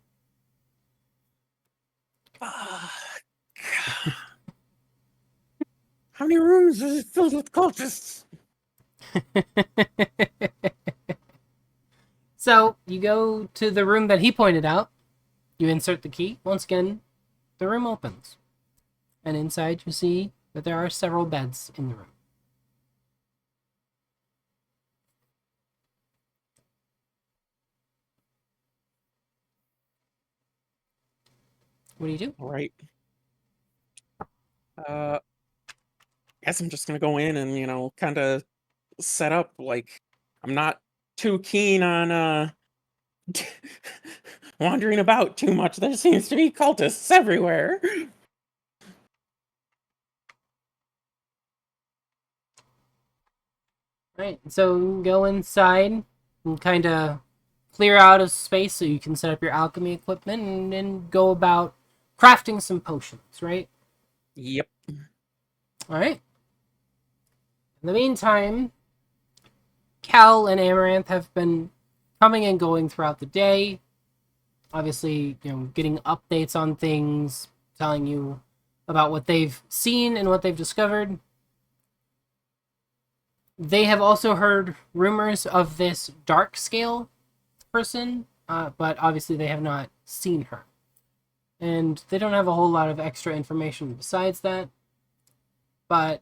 How many rooms is it filled with cultists? So you go to the room that he pointed out. You insert the key. Once again, the room opens. And inside you see that there are several beds in the room. What do you do? All right. Guess I'm just gonna go in and kind of set up. Like, I'm not too keen on wandering about too much. There seems to be cultists everywhere. Right, so you can go inside and kind of clear out a space so you can set up your alchemy equipment and then go about crafting some potions, right? Yep. All right. In the meantime, Cal and Amaranth have been coming and going throughout the day. Obviously, getting updates on things, telling you about what they've seen and what they've discovered. They have also heard rumors of this dark scale person, but obviously they have not seen her. And they don't have a whole lot of extra information besides that. But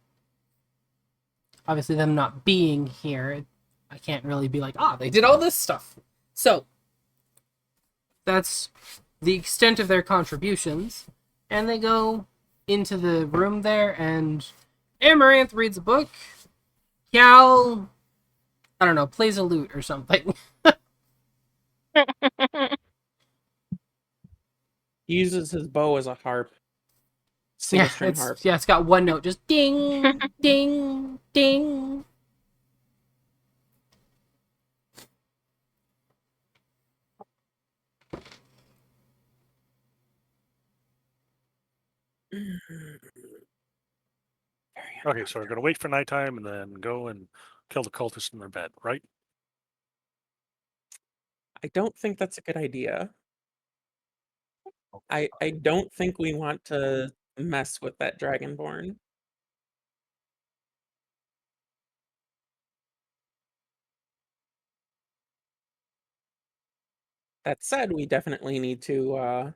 obviously them not being here, I can't really be like, they did all this stuff. So that's the extent of their contributions. And they go into the room there, and Amaranth reads a book. Cal, I don't know, plays a lute or something. He uses his bow as a harp. Single string harp. It's got one note, just ding, ding, ding. Okay, so we're gonna wait for nighttime and then go and kill the cultists in their bed, right? I don't think that's a good idea. I don't think we want to mess with that Dragonborn. That said, we definitely need to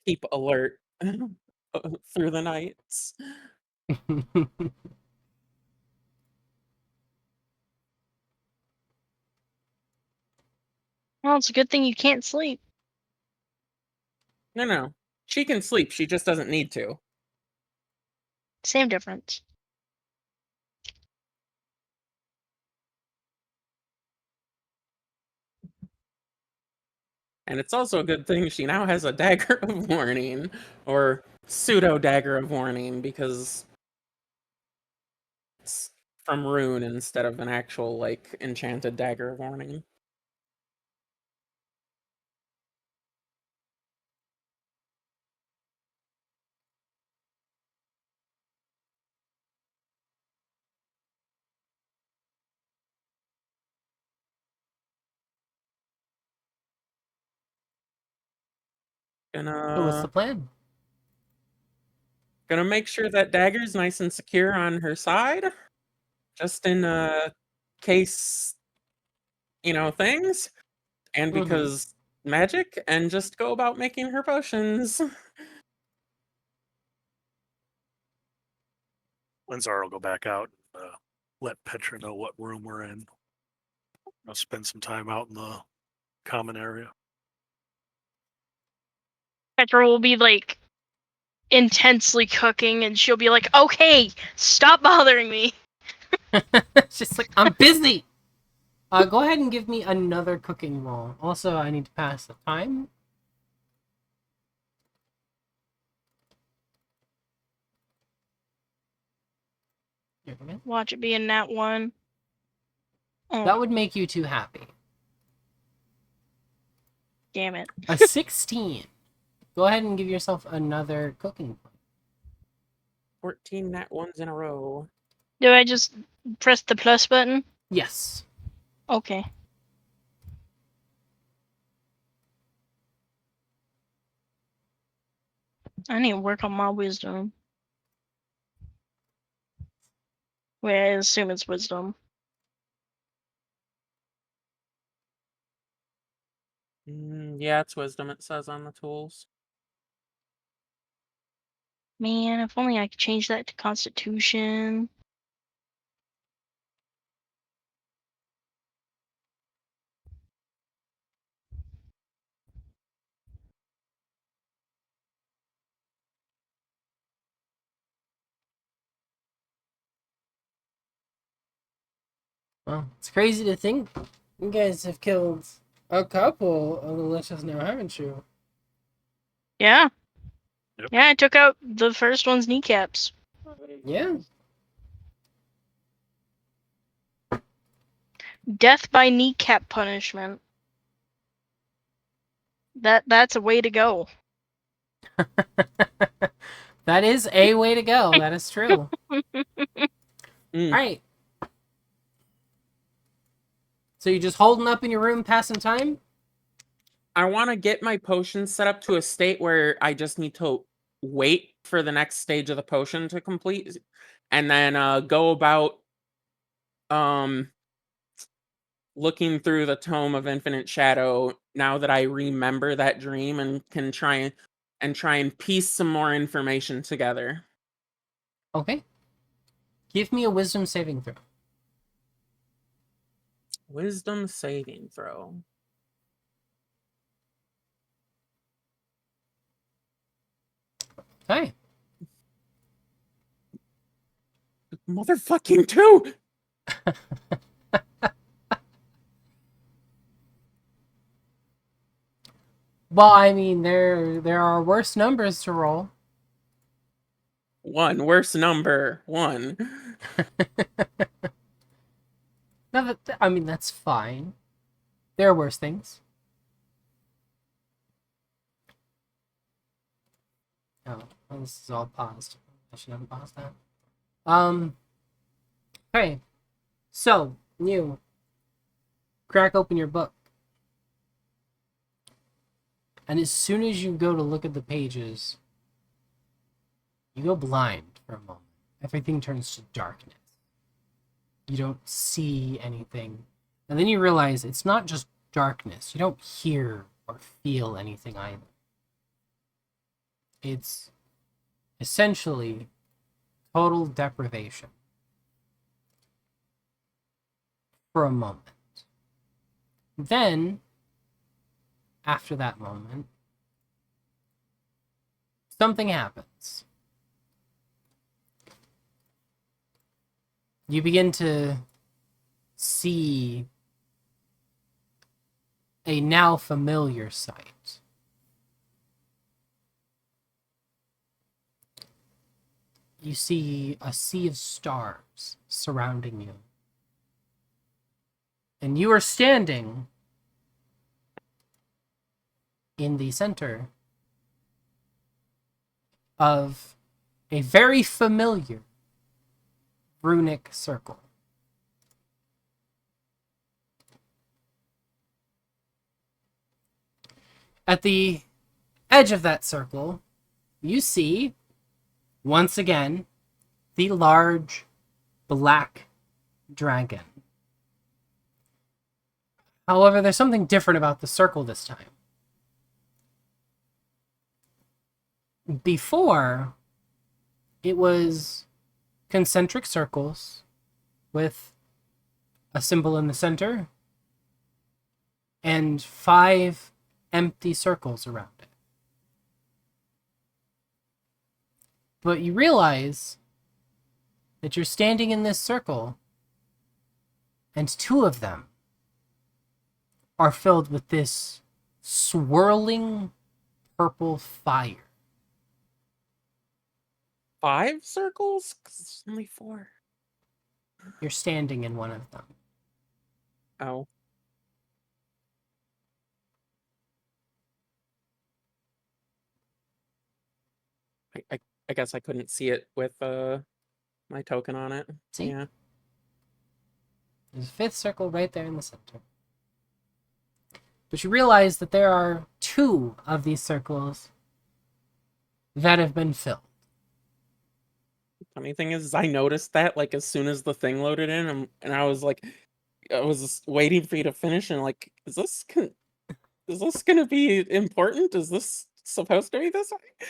keep alert through the nights. Well, it's a good thing you can't sleep. No. She can sleep, she just doesn't need to. Same difference. And it's also a good thing she now has a dagger of warning, or pseudo dagger of warning because it's from rune instead of an actual like enchanted dagger of warning. So what's the plan? Gonna make sure that dagger's nice and secure on her side, just in case things, and because magic, and just go about making her potions. Linzar will go back out and let Petra know what room we're in. I'll spend some time out in the common area. Petra will be like intensely cooking, and she'll be like, "Okay, stop bothering me." It's just like, I'm busy! Go ahead and give me another cooking roll. Also, I need to pass the time. Here we go. Watch it be in that one. Oh, That would make you too happy. damn it. A 16. Go ahead and give yourself another cooking point. 14 nat ones in a row. Do I just press the plus button? Yes. Okay. I need to work on my wisdom. Wait, I assume it's wisdom. Yeah, it's wisdom, it says on the tools. Man, if only I could change that to Constitution. Well, it's crazy to think you guys have killed a couple of the Liches now, haven't you? Yeah. Yep. Yeah, I took out the first one's kneecaps. Yeah. Death by kneecap punishment. That's a way to go. That is a way to go. That is true. Mm. Alright. So you're just holding up in your room, passing time? I want to get my potions set up to a state where I just need to wait for the next stage of the potion to complete, and then go about looking through the Tome of Infinite Shadow now that I remember that dream and can try and piece some more information together. Okay. Give me a wisdom saving throw. Wisdom saving throw. Okay. Motherfucking 2! Well, I mean, there are worse numbers to roll. 1, worst number. 1. No, I mean, that's fine. There are worse things. Oh, well, this is all paused. I should have paused that. Okay. So, you crack open your book. And as soon as you go to look at the pages, you go blind for a moment. Everything turns to darkness. You don't see anything. And then you realize it's not just darkness. You don't hear or feel anything either. It's essentially total deprivation for a moment. Then, after that moment, something happens. You begin to see a now familiar sight. you see a sea of stars surrounding you. And you are standing in the center of a very familiar runic circle. At the edge of that circle, you see, once again, the large black dragon. However, there's something different about the circle this time. Before, it was concentric circles with a symbol in the center and 5 empty circles around it. But you realize that you're standing in this circle, and 2 of them are filled with this swirling purple fire. 5 circles? 'Cause it's only 4. You're standing in one of them. Oh. I guess I couldn't see it with my token on it. See? Yeah. There's a 5th circle right there in the center. But you realize that there are 2 of these circles that have been filled. Funny thing is, I noticed that like as soon as the thing loaded in, and I was like, I was just waiting for you to finish, and like, is this gonna be important? Is this supposed to be this way?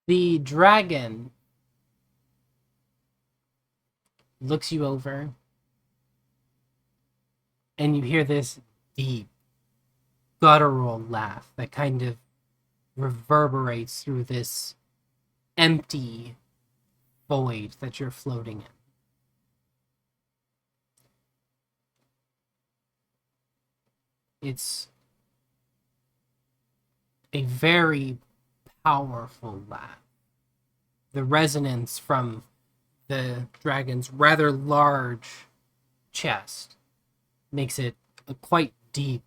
The dragon looks you over, and you hear this deep, guttural laugh that kind of reverberates through this empty void that you're floating in. It's a very powerful laugh. The resonance from the dragon's rather large chest makes it a quite deep,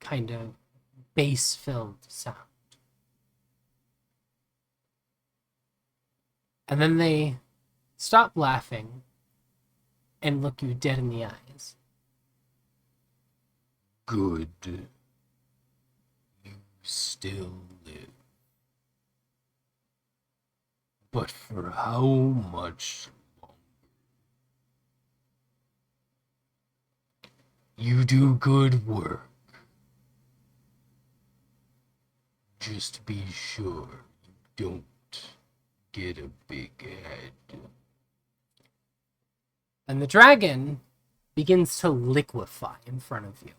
kind of bass-filled sound. And then they stop laughing and look you dead in the eyes. Good. You still live. But for how much longer? You do good work. Just be sure you don't get a big head. And the dragon begins to liquefy in front of you.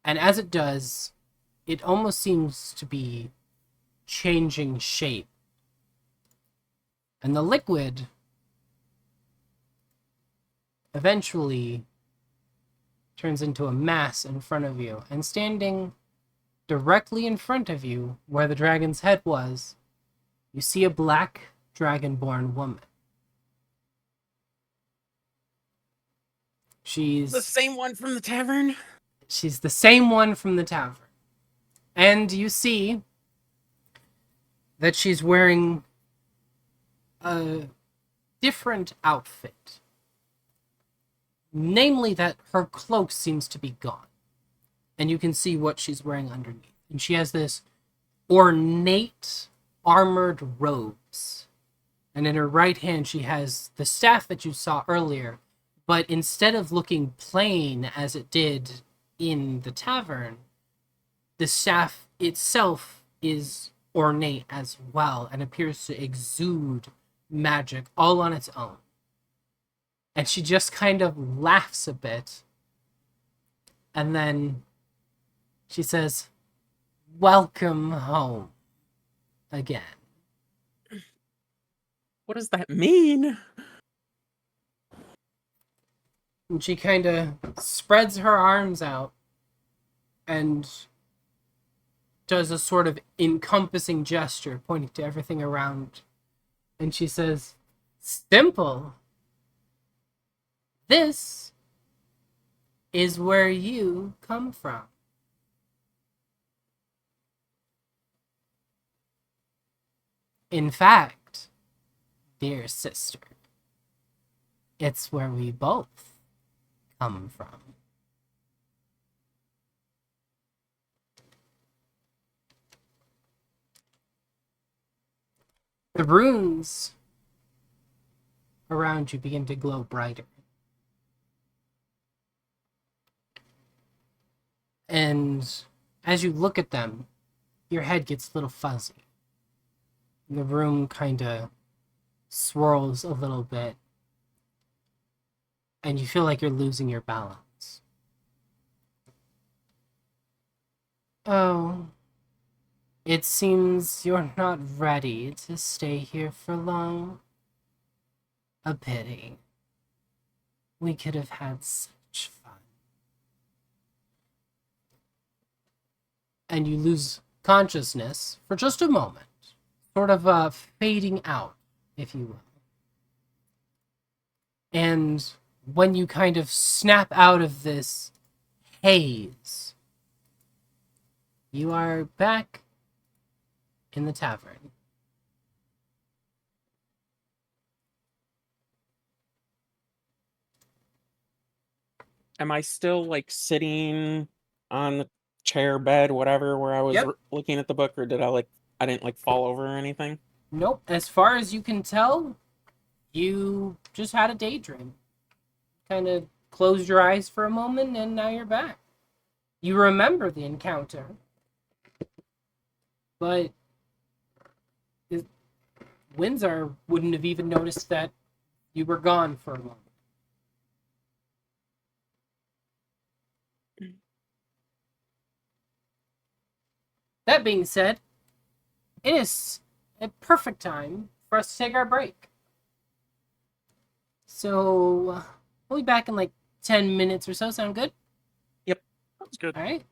And as it does, it almost seems to be changing shape. And the liquid eventually turns into a mass in front of you. And standing directly in front of you, where the dragon's head was, you see a black dragonborn woman. She's The same one from the tavern? She's the same one from the tavern. And you see that she's wearing a different outfit. Namely that her cloak seems to be gone. And you can see what she's wearing underneath. And she has this ornate armored robes. And in her right hand she has the staff that you saw earlier. But instead of looking plain as it did in the tavern, the staff itself is ornate as well and appears to exude magic all on its own. And she just kind of laughs a bit, and then she says, "Welcome home again." What does that mean? And she kind of spreads her arms out, and does a sort of encompassing gesture, pointing to everything around. And she says, "Simple. This is where you come from." In fact, dear sister, it's where we both come from. The runes around you begin to glow brighter. And as you look at them, your head gets a little fuzzy. The room kind of swirls a little bit. And you feel like you're losing your balance. Oh, it seems you're not ready to stay here for long. A pity. We could have had such fun. And you lose consciousness for just a moment, sort of fading out, if you will. And when you kind of snap out of this haze, you are back in the tavern. Am I still like sitting on the chair, bed, whatever, where I was Yep. looking at the book, or did I didn't like fall over or anything? Nope. As far as you can tell, you just had a daydream. Kind of closed your eyes for a moment, and now you're back. You remember the encounter, but Windsor wouldn't have even noticed that you were gone for a moment. That being said, it is a perfect time for us to take our break. So, we'll be back in like 10 minutes or so. Sound good? That's good. All right.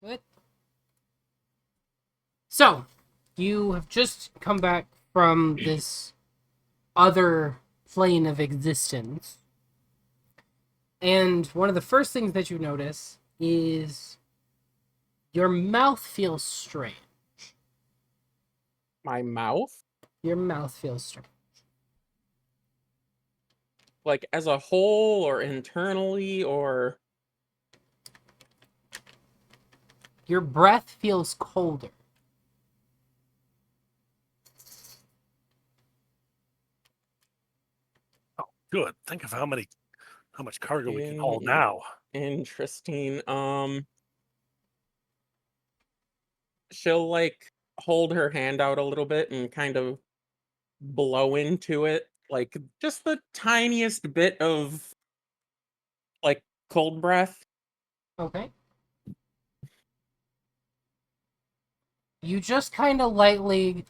Good. So, you have just come back from this other plane of existence. And one of the first things that you notice is your mouth feels strange. My mouth? Your mouth feels strange. Like as a whole or internally or Your breath feels colder. Oh, good. Think of how much cargo we can haul in now. interesting. She'll like hold her hand out a little bit and kind of blow into it, like just the tiniest bit of like cold breath. Okay. You just kind of lightly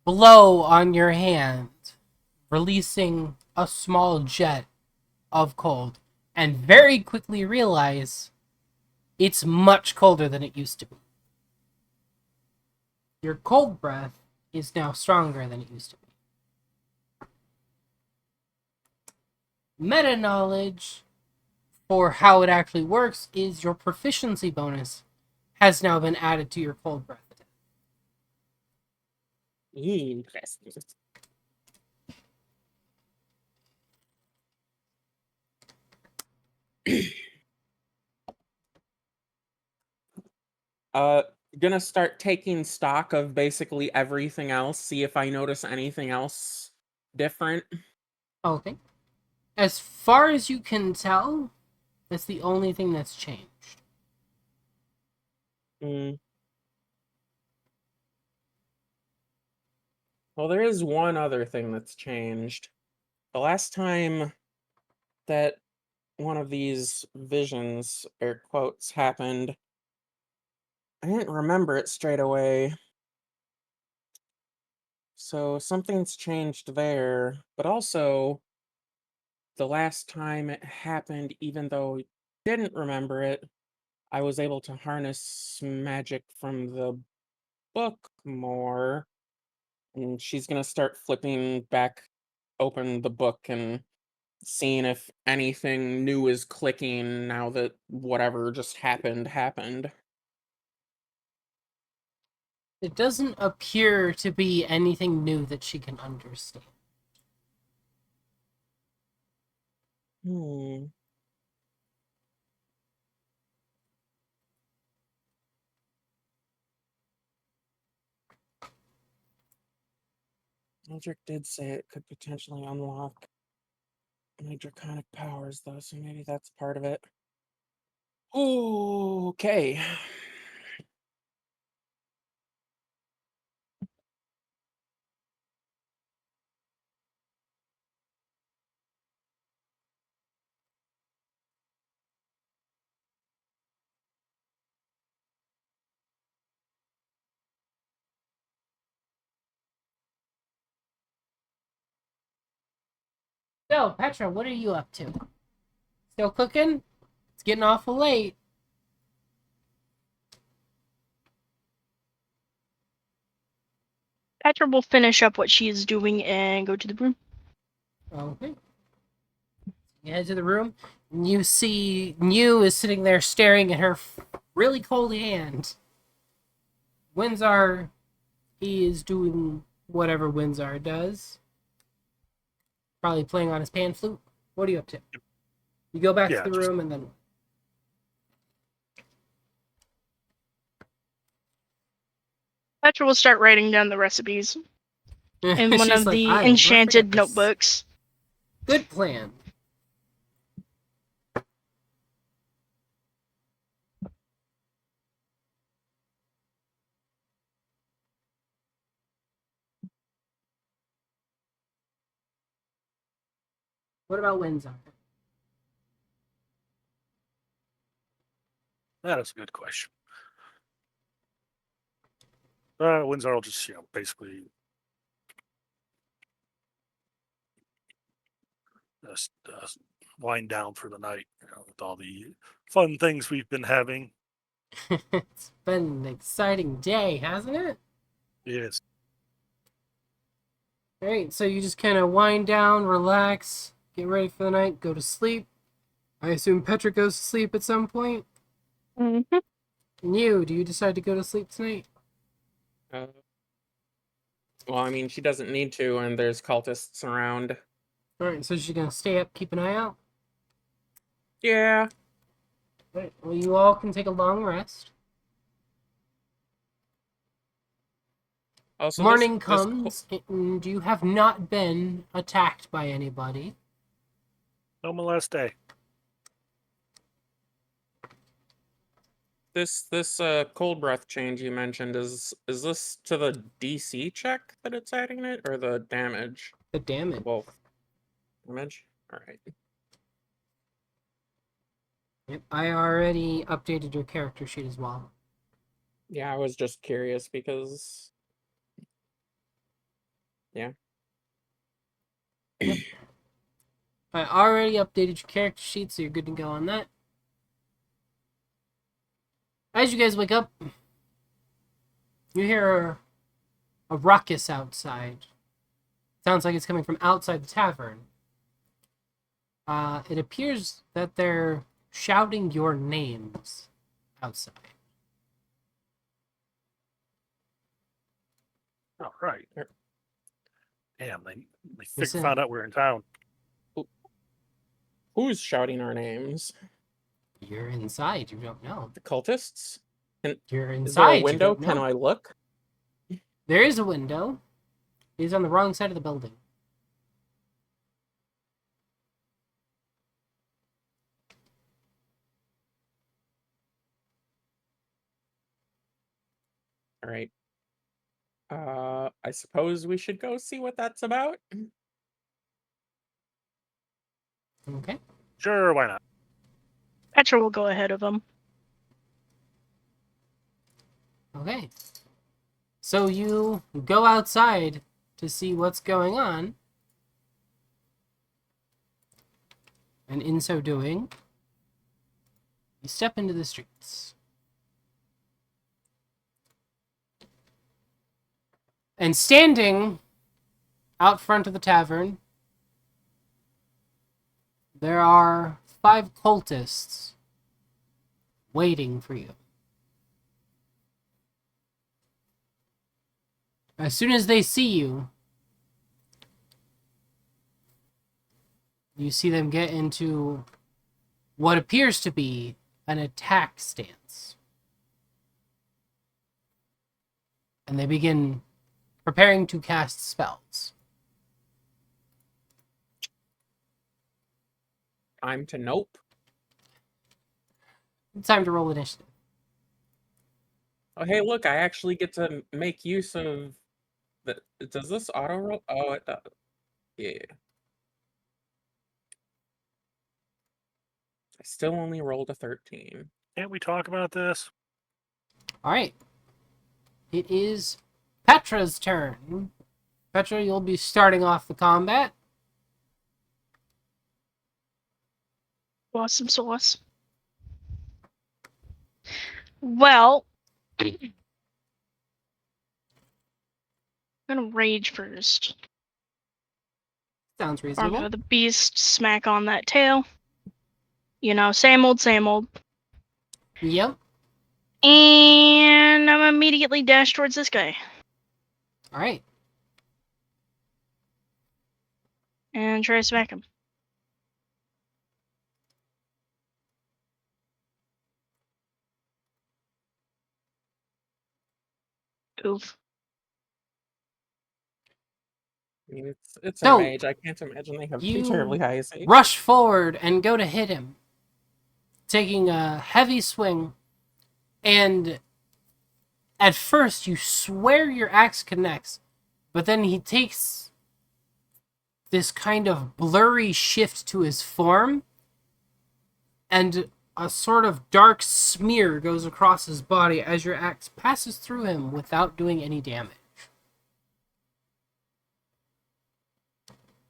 blow on your hand, releasing a small jet of cold, and very quickly realize it's much colder than it used to be. Your cold breath is now stronger than it used to be. Meta knowledge for how it actually works is your proficiency bonus has now been added to your cold breath attack. Interesting. uh Gonna start taking stock of basically everything else, see if I notice anything else different. Okay. As far as you can tell, that's the only thing that's changed. Mm. Well, there is one other thing that's changed. The last time that one of these visions, air quotes, happened, I didn't remember it straight away. So something's changed there. But also, the last time it happened, even though I didn't remember it, I was able to harness magic from the book more. And she's gonna start flipping back open the book and seeing if anything new is clicking now that whatever just happened. It doesn't appear to be anything new that she can understand. Hmm. Eldrick did say it could potentially unlock my draconic powers, though, so maybe that's part of it. Okay. So, Petra, what are you up to? Still cooking? It's getting awful late. Petra will finish up what she is doing and go to the room. Okay. You head to the room, and you see Mew is sitting there staring at her really cold hand. Windsor, he is doing whatever Windsor does. Probably playing on his pan flute. What are you up to? You go back to the room and then... Petra will start writing down the recipes in one She's of like, the I'll never forget enchanted this. notebooks. Good plan. What about Windsor? That is a good question. Windsor will just, basically just wind down for the night, with all the fun things we've been having. It's been an exciting day, hasn't it? Yes. Alright, so you just kind of wind down, relax, get ready for the night, go to sleep. I assume Petra goes to sleep at some point. Mm-hmm. And you, do you decide to go to sleep tonight? Well, I mean, she doesn't need to, and there's cultists around. Alright, so she's gonna stay up, keep an eye out. Yeah. Alright, well, you all can take a long rest. Also, Morning this comes, and you have not been attacked by anybody. No molest day. this cold breath change you mentioned is this to the DC check that it's adding it, or the damage? The damage. Well, damage. All right. Yep, I already updated your character sheet as well. Yeah, I was just curious because. Yeah. I already updated your character sheet, so you're good to go on that. As you guys wake up, you hear a ruckus outside. Sounds like it's coming from outside the tavern. It appears that they're shouting your names outside. All right. Damn, they Listen. found out we're in town. Who's shouting our names? You're inside, you don't know. The cultists? You're Is there inside, a you window? don't Can know. I look? There is a window. It is on the wrong side of the building. All right. I suppose we should go see what that's about. Okay. Sure, why not? Petra will go ahead of him. Okay. So you go outside to see what's going on. And in so doing, you step into the streets. And standing out front of the tavern, there are 5 cultists waiting for you. As soon as they see you, you see them get into what appears to be an attack stance. And they begin preparing to cast spells. Time to nope. It's time to roll initiative. Oh, hey, look, I actually get to make use of the. Does this auto roll? Oh, it does. Yeah. I still only rolled a 13. Can't we talk about this? All right. It is Petra's turn. Petra, you'll be starting off the combat. Awesome sauce. Well, I'm gonna rage first. Sounds Arm reasonable. of the beast, smack on that tail. You know, same old, same old. Yep. And I'm immediately dash towards this guy. All right. And try to smack him. Oof. I mean, it's a So, mage. I can't imagine they have too you terribly high AC. rush forward and go to hit him, taking a heavy swing. And at first, you swear your axe connects, but then he takes this kind of blurry shift to his form, and a sort of dark smear goes across his body as your axe passes through him without doing any damage.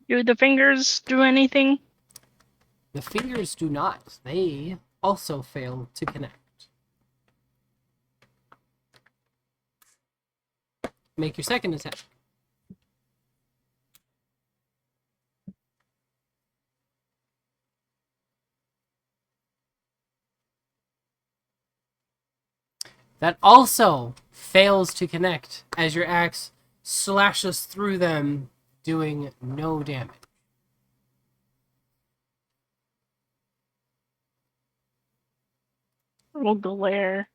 Do the fingers do anything? The fingers do not. They also fail to connect. Make your second attack. That also fails to connect as your axe slashes through them, doing no damage. We'll glare.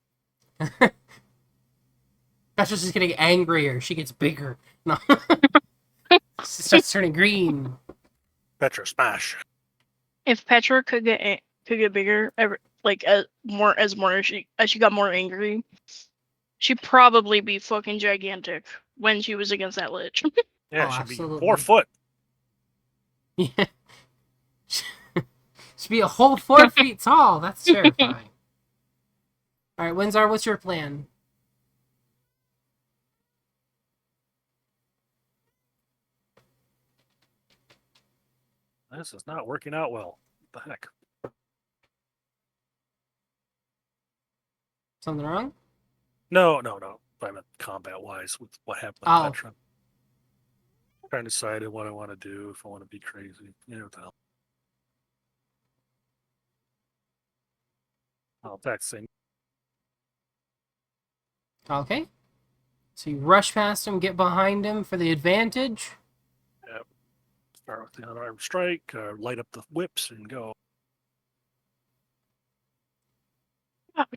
Petra's just getting angrier. She gets bigger. No. She starts turning green. Petra, smash. If Petra could get bigger, as she got more angry, she'd probably be fucking gigantic when she was against that lich. Yeah, Oh, she'd be absolutely. 4 foot. Yeah. Should be a whole 4 feet tall. That's terrifying. All right, Windsor, what's your plan? This is not working out well. What the heck? Something wrong? No. I meant combat-wise with what happened with Oh. Petra. Trying to decide what I want to do, if I want to be crazy. You know what the hell. I'll attack thing. Okay. So you rush past him, get behind him for the advantage. Start with the unarmed strike, light up the whips, and go.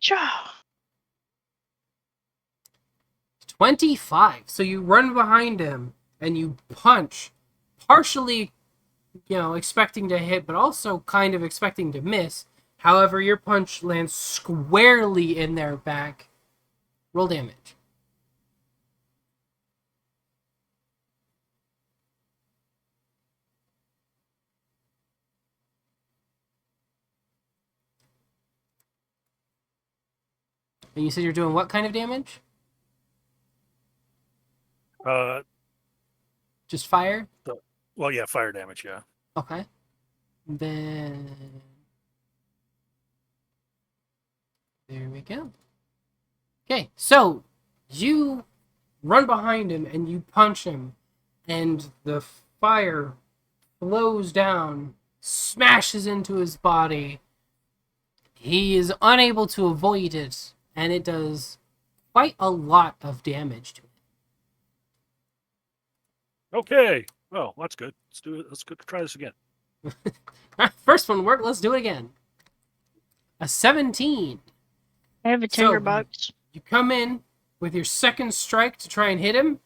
Cha. 25. So you run behind him and you punch, partially, expecting to hit, but also kind of expecting to miss. However, your punch lands squarely in their back. Roll damage. And you said you're doing what kind of damage? Just fire? Well, yeah, fire damage, yeah. Okay. Then... there we go. Okay, so you run behind him and you punch him, and the fire flows down, smashes into his body. He is unable to avoid it, and it does quite a lot of damage to him. Okay. Well, that's good. Let's do it. Let's go try this again. First one worked, let's do it again. A 17. I have a tinderbox. You come in with your second strike to try and hit him,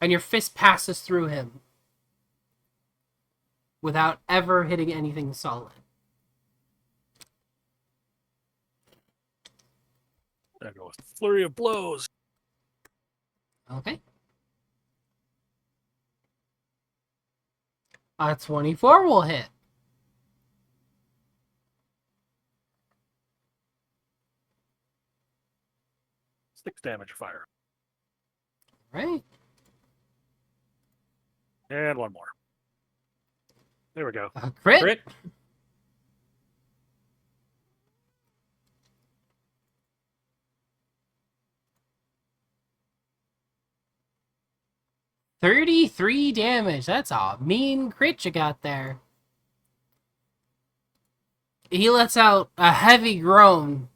and your fist passes through him without ever hitting anything solid. I go with flurry of blows. Okay. A 24 will hit. Six damage fire. Right. And one more. There we go. A crit. Crit. $33 damage. That's a mean crit you got there. He lets out a heavy groan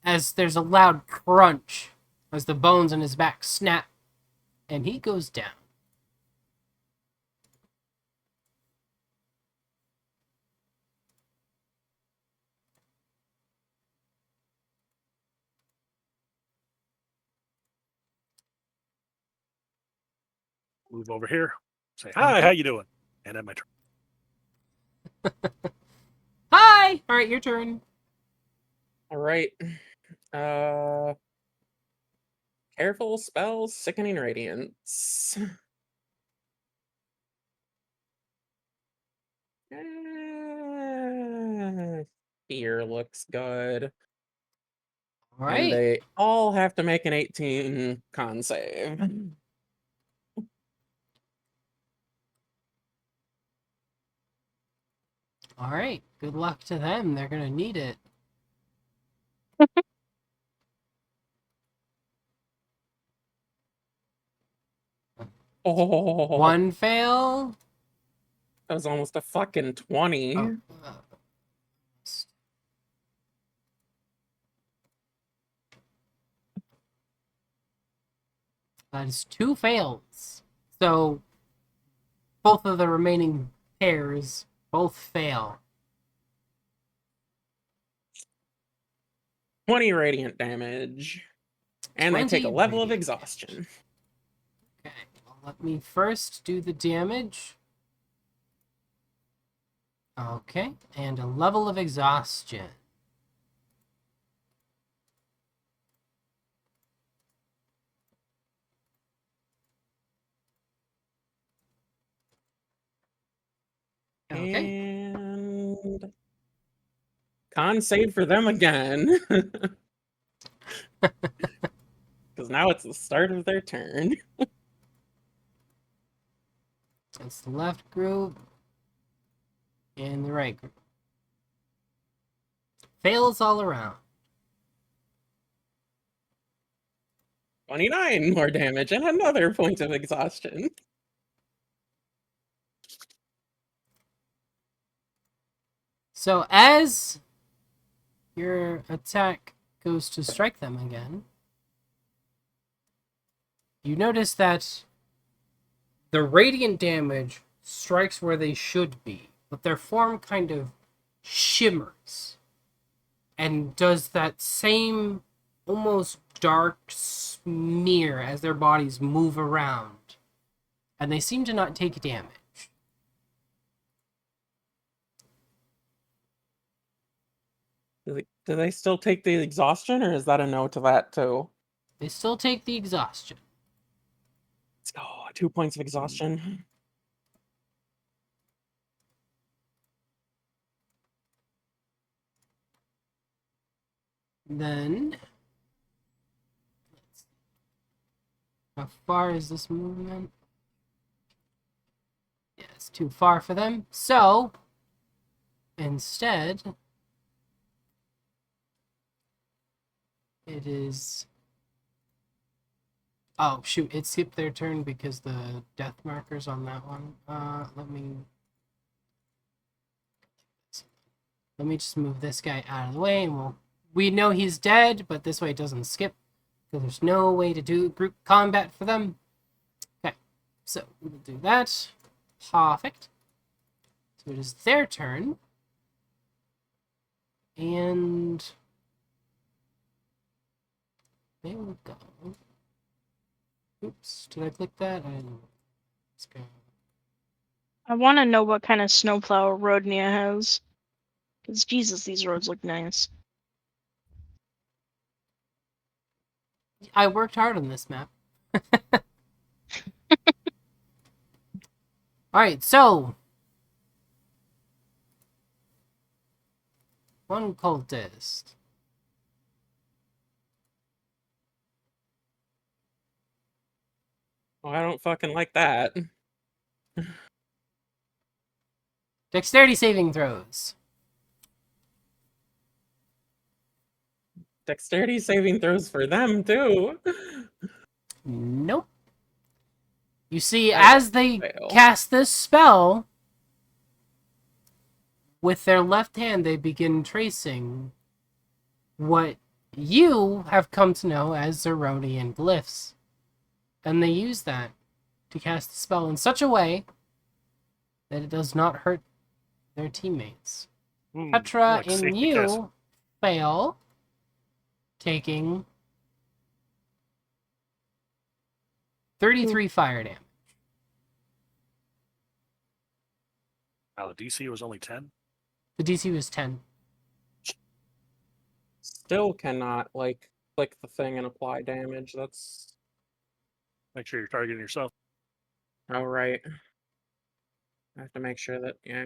as there's a loud crunch as the bones in his back snap, and he goes down. Move over here. Say, hi, how you doing? And then my turn. Hi! Alright, your turn. All right. Careful spells, sickening radiance. Fear looks good. And Alright. they all have to make an 18 con save. Alright. Good luck to them. They're gonna need it. Oh, One fail. that was almost a fucking 20. Oh, that is 2 fails. So both of the remaining pairs both fail. 20 radiant damage. And they take a 20 level of radiant exhaustion. Okay, well, let me first do the damage. Okay, and a level of exhaustion. Okay. And con save for them again. Because now it's the start of their turn. That's the left group and the right group. Fails all around. 29 more damage and another point of exhaustion. So as your attack goes to strike them again, you notice that the radiant damage strikes where they should be, but their form kind of shimmers and does that same almost dark smear as their bodies move around, and they seem to not take damage. Do they still take the exhaustion, or is that a no to that too? They still take the exhaustion. Let's go. 2 points of exhaustion. Then, let's see. How far is this movement? Yeah, it's too far for them. So, instead, it is... Oh, shoot, it skipped their turn because the death marker's on that one. Let me just move this guy out of the way, and we know he's dead, but this way it doesn't skip, because there's no way to do group combat for them. Okay, so we'll do that. Perfect. So it is their turn. And there we go. Oops, did I click that? I didn't. Let's go. I want to know what kind of snowplow Rodnia has. Because, Jesus, these roads look nice. I worked hard on this map. Alright, so one cultist. Oh, I don't fucking like that. Dexterity saving throws. Dexterity saving throws for them too. Nope. You see, That as they fail. cast this spell, with their left hand, they begin tracing what you have come to know as Zeronian glyphs. And they use that to cast the spell in such a way that it does not hurt their teammates. Petra like and safety cast. you fail, taking 33 fire damage. Now the DC was only 10. The DC was 10. Still cannot, like, click the thing and apply damage. That's... Make sure you're targeting yourself. Oh, right. I have to make sure that, yeah.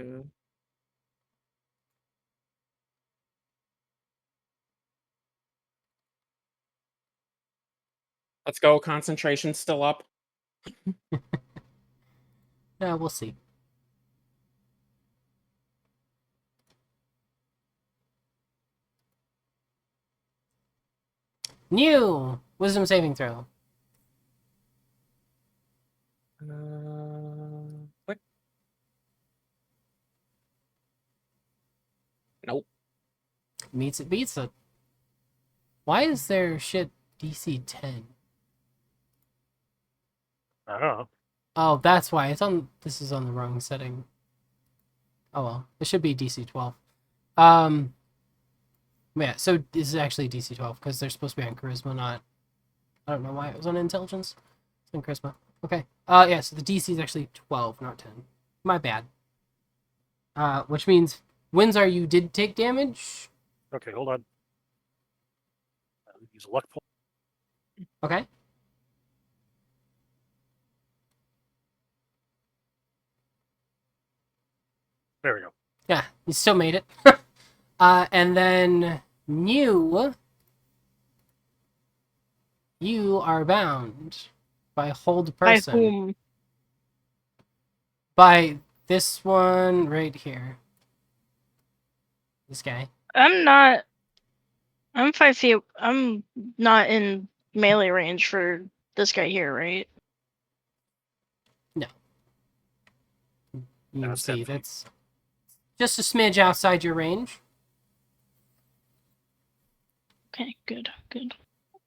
Let's go. Concentration's still up. Yeah, we'll see. New wisdom saving throw. Click. Nope. Meets it, beats it. Why is there shit DC 10? I don't know. Oh, that's why. This is on the wrong setting. Oh well. It should be DC 12. Yeah, so this is actually DC 12 because they're supposed to be on charisma, not. I don't know why it was on intelligence. It's on charisma. Okay. Yeah, so the DC is actually 12, not 10. My bad. Which means, Windsor, you did take damage. Okay, hold on. Use a luck point. Okay. There we go. Yeah, you still made it. And then you are bound by hold By person. whom? By this one right here. This guy. I'm 5 feet. I'm not in melee range for this guy here, right? You can That's 10 see feet. that's just a smidge outside your range. Okay, good.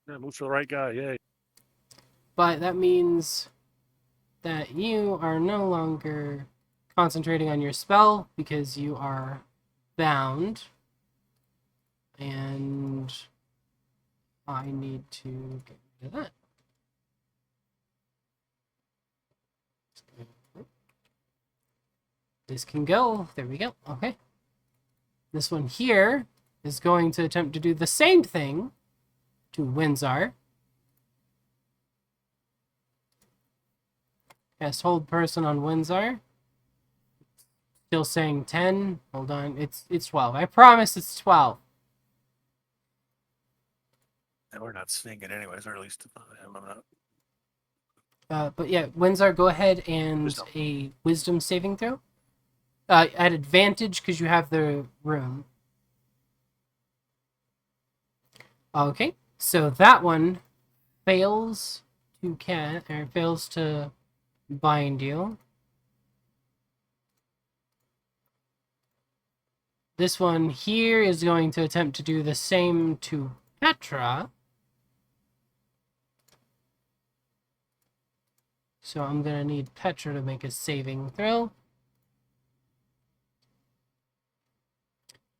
Yeah, move for the right guy. Yay. But that means that you are no longer concentrating on your spell because you are bound. And I need to get rid of that. This can go. There we go. Okay. This one here is going to attempt to do the same thing to Windsor. Cast hold person on Windsor. Still saying 10. Hold on. It's 12. I promise it's 12. And we're not seeing it anyways, or at least I'm not. But yeah, Windsor, go ahead and Wisdom. a wisdom saving throw. At advantage because you have the room. Okay, so that one fails to bind you. This one here is going to attempt to do the same to Petra. So I'm going to need Petra to make a saving throw.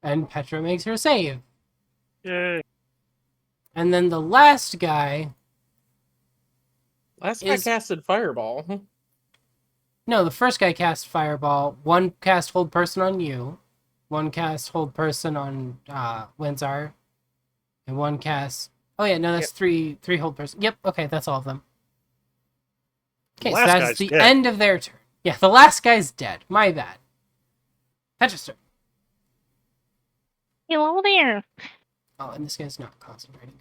And Petra makes her save. Yay. And then the last guy... Last guy casted Fireball. No, the first guy cast Fireball. One cast Hold Person on you. One cast Hold Person on Windsor. And one cast... Oh yeah, no, that's three Hold Person. Yep, okay, that's all of them. Okay, so that's the end of their turn. Yeah, the last guy's dead. My bad. Petra's turn. Hello there. Oh, and this guy's not concentrating.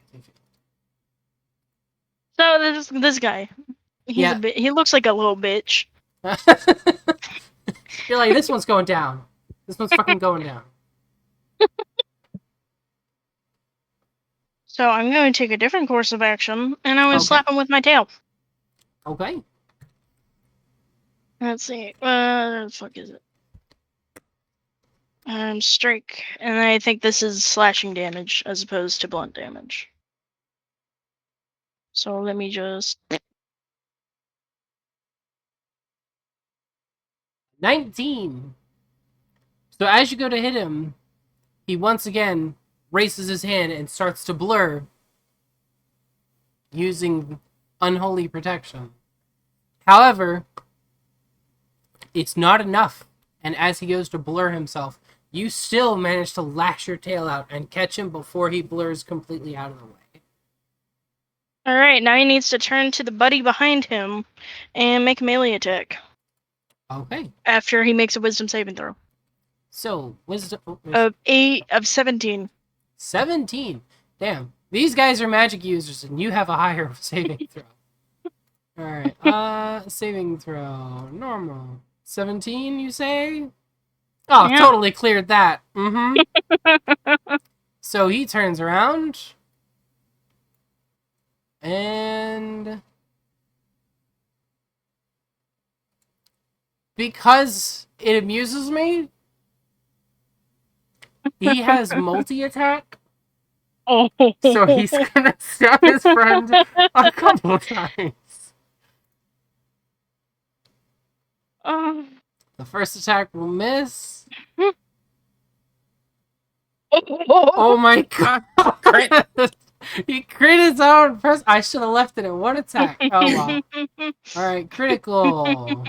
So this guy, he's a bit. He looks like a little bitch. You're like, this one's going down. This one's fucking going down. So I'm going to take a different course of action, and I'm going to slap him with my tail. Okay. Let's see. The fuck is it? Strike, and I think this is slashing damage as opposed to blunt damage. So let me just... 19. So as you go to hit him, he once again raises his hand and starts to blur using unholy protection. However, it's not enough, and as he goes to blur himself, you still manage to lash your tail out and catch him before he blurs completely out of the way. Alright, now he needs to turn to the buddy behind him and make a melee attack. Okay. After he makes a wisdom saving throw. So, wisdom... Of 17. 17. Damn. These guys are magic users, and you have a higher saving throw. Alright, saving throw. Normal. 17, you say? Oh, yeah. Totally cleared that. Mm-hmm. So he turns around. And... because it amuses me, he has multi-attack, Oh. so he's gonna stab his friend a couple times. The first attack will miss. Oh my god! Crit. He crit his own person. I should have left it at one attack. Oh well. Alright, critical.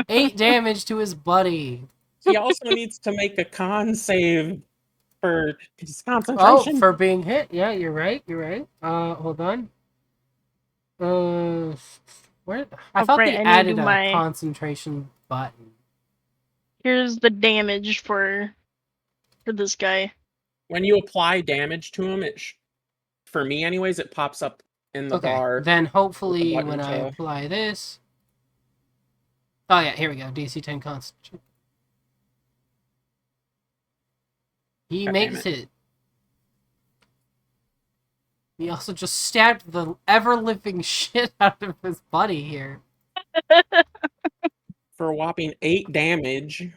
8 damage to his buddy. He also needs to make a con save for his Oh, concentration. for being hit. Yeah, you're right. You're right. Hold on. Where? I Oh, thought great, they I need to added do a my- concentration button. Here's the damage for this guy. When you apply damage to him, for me anyways, it pops up in the Okay, bar. then hopefully button when I to- apply this. Oh yeah, here we go. DC 10 concentration. He God makes damn it. He also just stabbed the ever-living shit out of his buddy here. For a whopping 8 damage.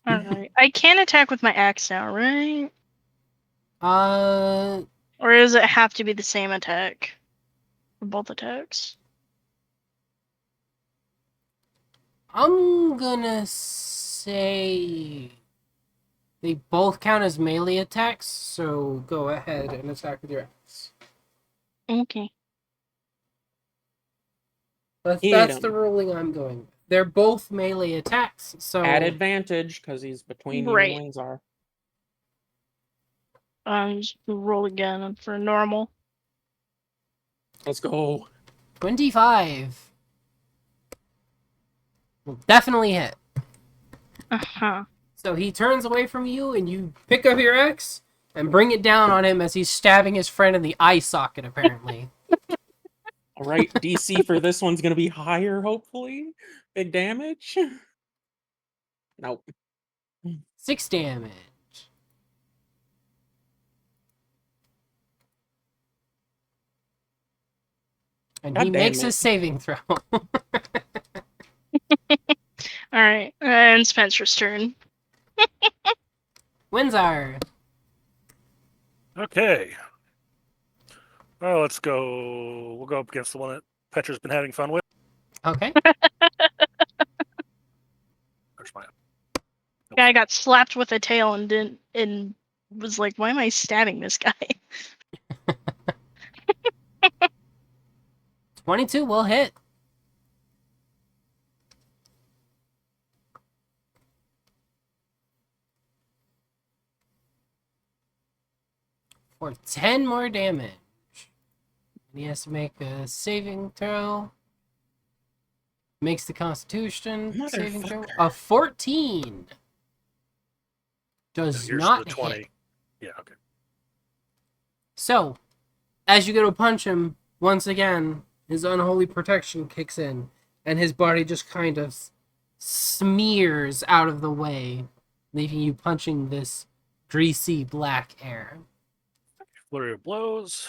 Alright. I can attack with my axe now, right? Uh, Or does it have to be the same attack? For both attacks? I'm gonna say they both count as melee attacks, so go ahead and attack with your axe. Okay. That's Hit the him. ruling I'm going with. They're both melee attacks, so At advantage, because he's between you Right. and Windsor. Just roll again for normal. Let's go. 25 will definitely hit. Uh-huh. So he turns away from you, and you pick up your axe and bring it down on him as he's stabbing his friend in the eye socket, apparently. Alright, DC for this one's gonna be higher, hopefully. Big damage. Nope. 6 damage. And he God damn makes it. a saving throw. Alright. And Spencer's turn. Windsor. Okay. Well, let's go. We'll go up against the one that Petra's been having fun with. Okay. There's my. Guy got slapped with a tail and was like, why am I stabbing this guy? 22 will hit. For 10 more damage. And he has to make a saving throw. Makes the Constitution saving throw. Motherfucker. A 14. Does Here's not the 20. hit. Yeah, okay. So, as you go to punch him, once again, his unholy protection kicks in, and his body just kind of smears out of the way, leaving you punching this greasy black air. Flurry of blows.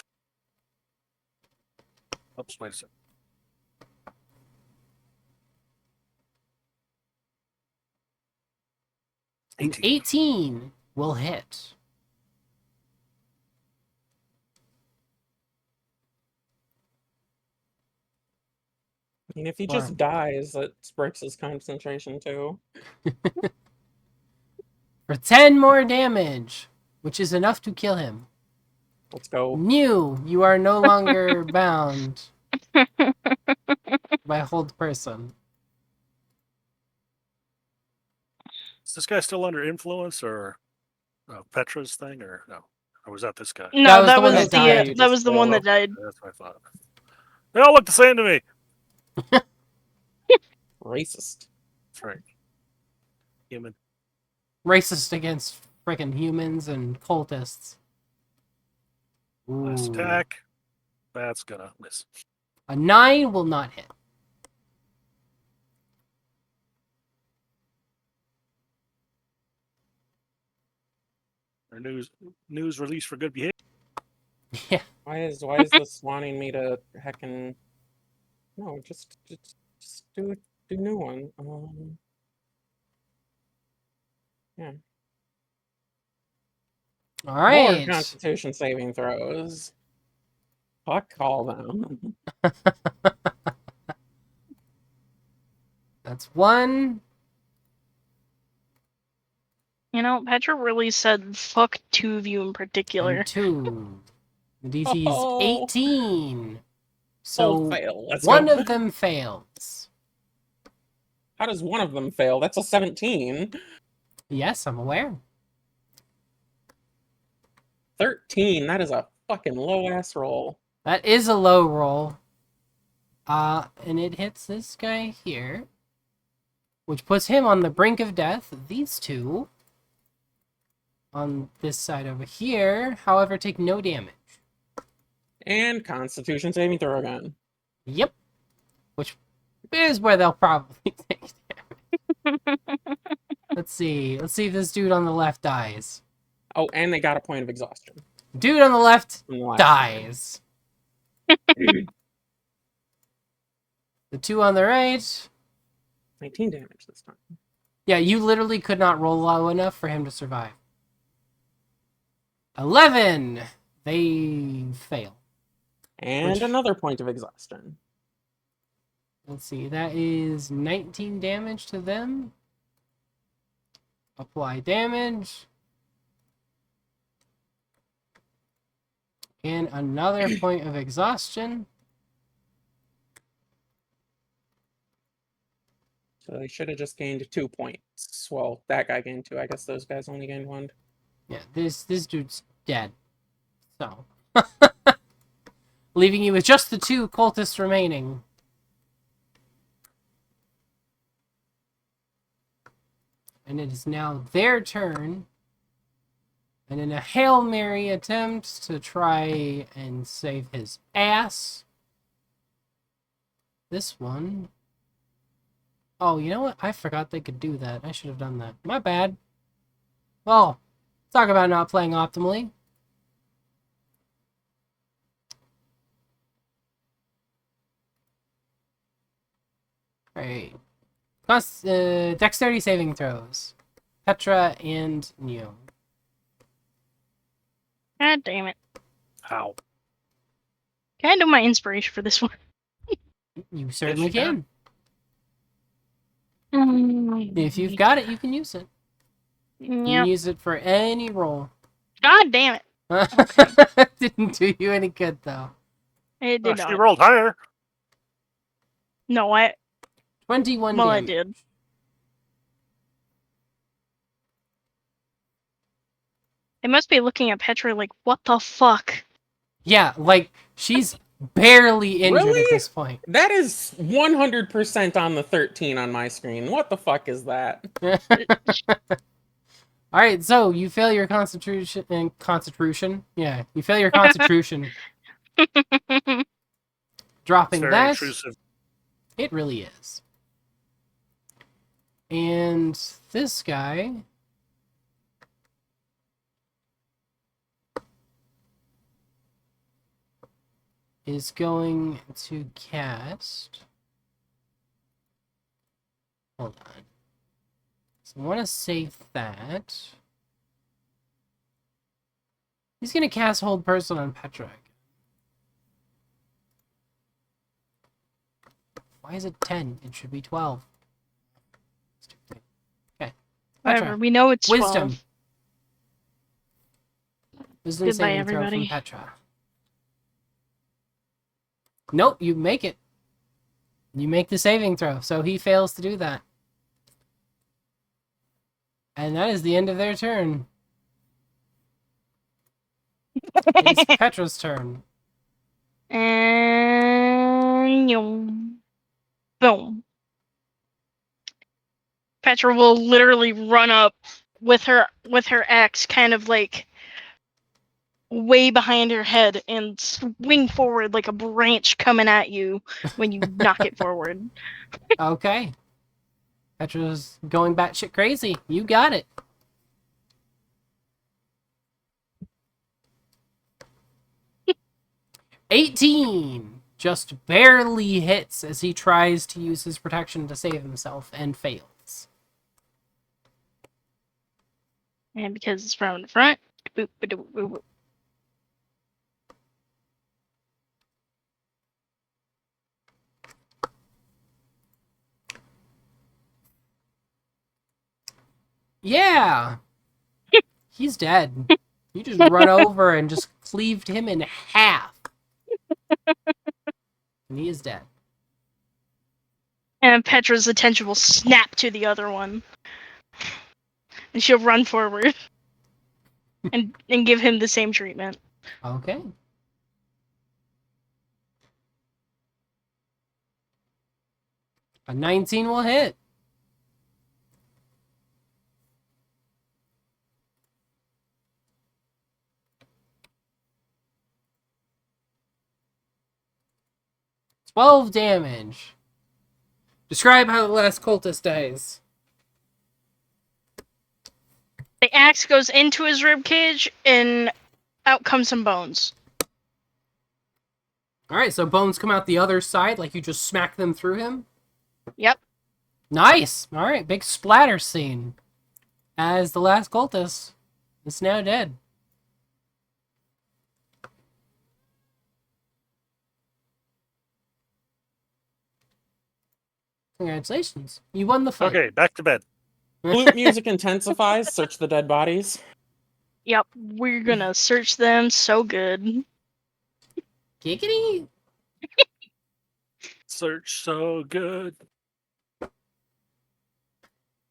Oops, wait a second. 18. 18 will hit. I mean, if he Wow. just dies, that breaks his concentration too. For 10 more damage, which is enough to kill him. Let's go. New, you are no longer bound by hold person. Is this guy still under influence or Petra's thing or no? Or was that this guy? No, was that the one was that died. that was the one that died. That's what I thought. They all look the same to me. Racist. That's right. Human. Racist against freaking humans and cultists. Last Ooh. attack. That's gonna miss. A 9 will not hit. Our news release for good behavior. Yeah. Why is this wanting me to heckin'... No, just Just do a new one. Yeah. All More right. Constitution saving throws. Fuck all them. That's one. You know, Petra really said fuck two of you in particular. And two. The DC is Oh. 18. So Oh, fail. Let's one go. of them fails. How does one of them fail? That's a 17. Yes, I'm aware. 13. That is a fucking low ass roll. That is a low roll. And it hits this guy here, which puts him on the brink of death. These two on this side over here, however, take no damage. And Constitution saving throw again. Yep. Which is where they'll probably take damage. Let's see. Let's see if this dude on the left dies. Oh, and they got a point of exhaustion. Dude on the left from the last dies. time. The two on the right. 19 damage this time. Yeah, you literally could not roll low enough for him to survive. 11! They fail. And Which- another point of exhaustion. Let's see, that is 19 damage to them. Apply damage. And another point of exhaustion. So they should have just gained 2 points. Well, that guy gained 2. I guess those guys only gained 1. Yeah, this dude's dead. So. Leaving you with just the two cultists remaining. And it is now their turn. And in a Hail Mary attempt to try and save his ass, this one... Oh, you know what? I forgot they could do that. I should have done that. My bad. Well, talk about not playing optimally. Alright. Dexterity saving throws. Petra and Neo. God damn it. How? Can I do my inspiration for this one? You certainly you can. If you've got it, you can use it. You Yep. can use it for any roll. God damn it. Didn't do you any good, though. It did She not. rolled higher. No, I 21 well I damage. did. They must be looking at Petra like, what the fuck? Yeah, like, she's barely injured Really? at this point. That is 100% on the 13 on my screen. What the fuck is that? Alright, so you fail your constitution. Yeah, you fail your constitution. Dropping Very that. intrusive. It really is. And this guy is going to cast... Hold on. So I want to save that. He's going to cast Hold Person on Petra. Why is it 10? It should be 12. Stupid. Okay. Whatever, Petra. we know it's Wisdom. 12. Wisdom Goodbye, saving throw from everybody. Petra. Nope, you make it. You make the saving throw, so he fails to do that. And that is the end of their turn. It's Petra's turn. And boom. Petra will literally run up with her axe kind of like way behind her head and swing forward like a branch coming at you when you knock it forward. Okay. Petra's going batshit crazy. You got it. $18. just barely hits as he tries to use his protection to save himself and fails. And because it's from the front, boop, boop, boop, boop. Yeah! He's dead. You just run over and just cleaved him in half. And he is dead. And Petra's attention will snap to the other one. And she'll run forward and give him the same treatment. Okay. A 19 will hit. "12 damage. Describe how the last cultist dies." The axe goes into his ribcage, and out comes some bones. Alright, so bones come out the other side, like you just smack them through him. Yep. Nice! Alright, big splatter scene. As the last cultist is now dead. Congratulations. You won the fight. Okay, back to bed. Flute music intensifies. Search the dead bodies. Yep. We're gonna search them so good. Giggity! Search so good.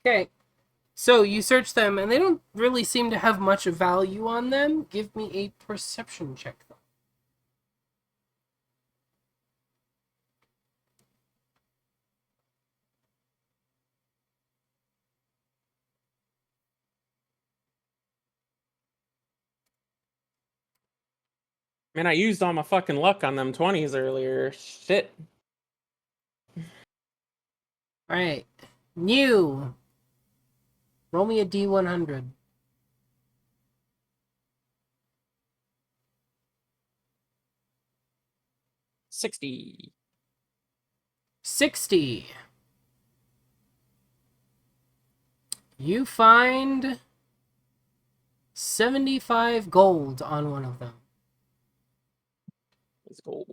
Okay. So you search them, and they don't really seem to have much value on them. Give me a perception check, though. Man, I used all my fucking luck on them 20s earlier. Shit. Alright. New. Roll me a D100. 60. 60. You find 75 gold on one of them. Let's go.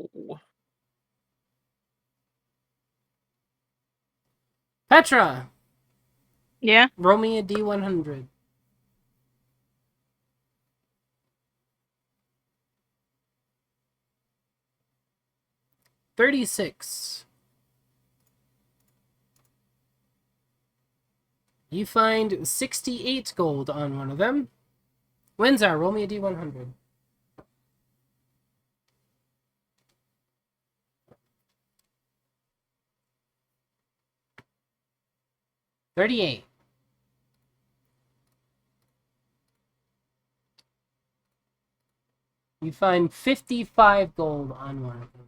Petra, Yeah. roll me a D100. 36. You find 68 gold on one of them. Windsor, roll me a D100. 38. You find 55 gold on one of them.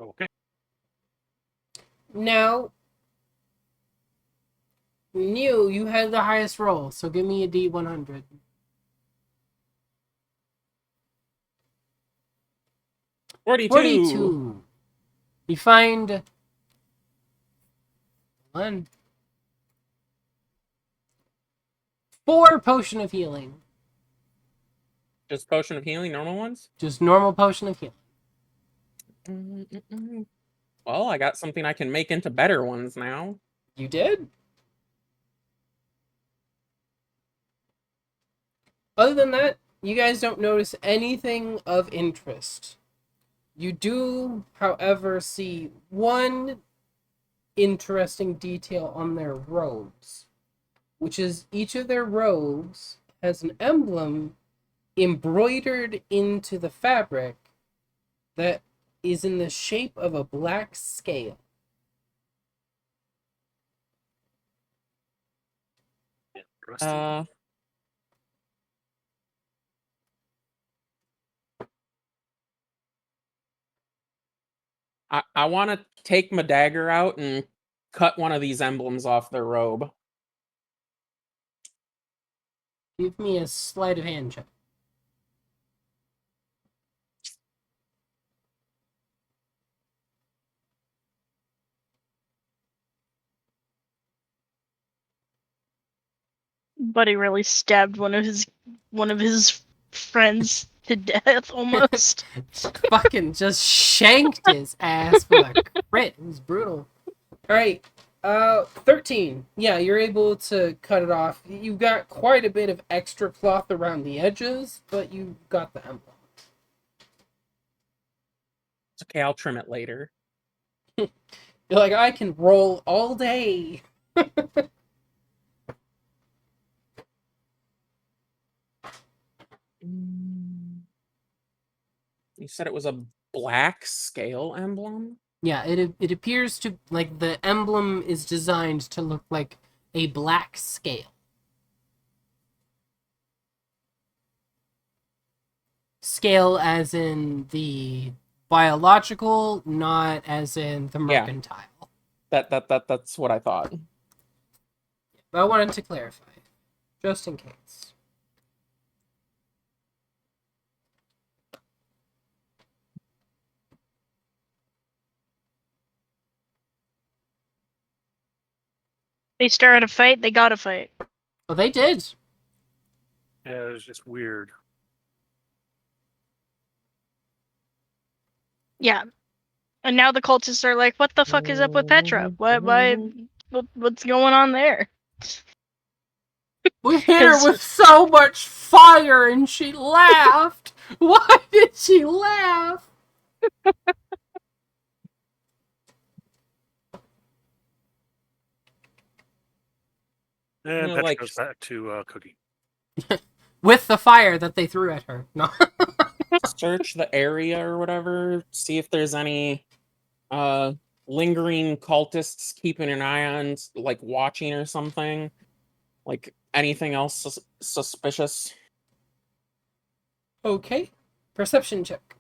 Okay. Now, New, you had the highest roll, so give me a D100. 42. You find 4 potion of healing. Just potion of healing, normal ones? Just normal potion of healing. Well, I got something I can make into better ones now. You did? Other than that, you guys don't notice anything of interest. You do, however, see one interesting detail on their robes, which is each of their robes has an emblem embroidered into the fabric that is in the shape of a black scale. Interesting. I want to take my dagger out and cut one of these emblems off their robe. Give me a sleight of hand check. Buddy really stabbed one of his friends to death almost. Fucking just shanked his ass with a crit. It was brutal. Alright, 13. Yeah, you're able to cut it off. You've got quite a bit of extra cloth around the edges, but you got the emblem. It's okay, I'll trim it later. You're like, I can roll all day. You said it was a black scale emblem? Yeah, it appears to, like, the emblem is designed to look like a black scale. Scale as in the biological, not as in the Yeah. mercantile. That's what I thought. But I wanted to clarify, just in case. They start a fight, they gotta fight. Well, they did. Yeah, it was just weird. Yeah. And now the cultists are like, what the fuck is up with Petra? What's going on there? We hit her 'Cause- with so much fire and she laughed. Why did she laugh? And Yeah, Petra like- goes back to cooking. With the fire that they threw at her. No. Search the area or whatever, see if there's any lingering cultists keeping an eye on, like watching or something. Like anything else suspicious. Okay. Perception check.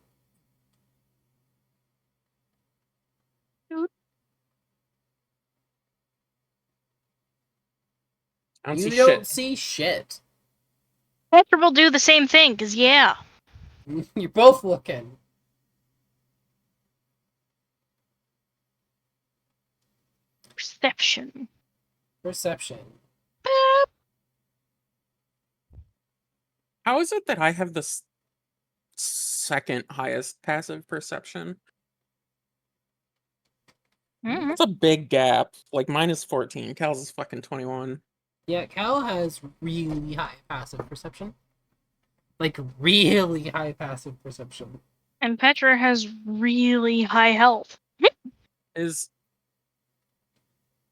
I don't You see don't shit. see shit. Petra will do the same thing, cause yeah. You're both looking. Perception. Perception. How is it that I have the second highest passive perception? Mhm. That's a big gap. Like mine is 14. Cal's is fucking 21. Yeah, Cal has really high passive perception. Like, really high passive perception. And Petra has really high health.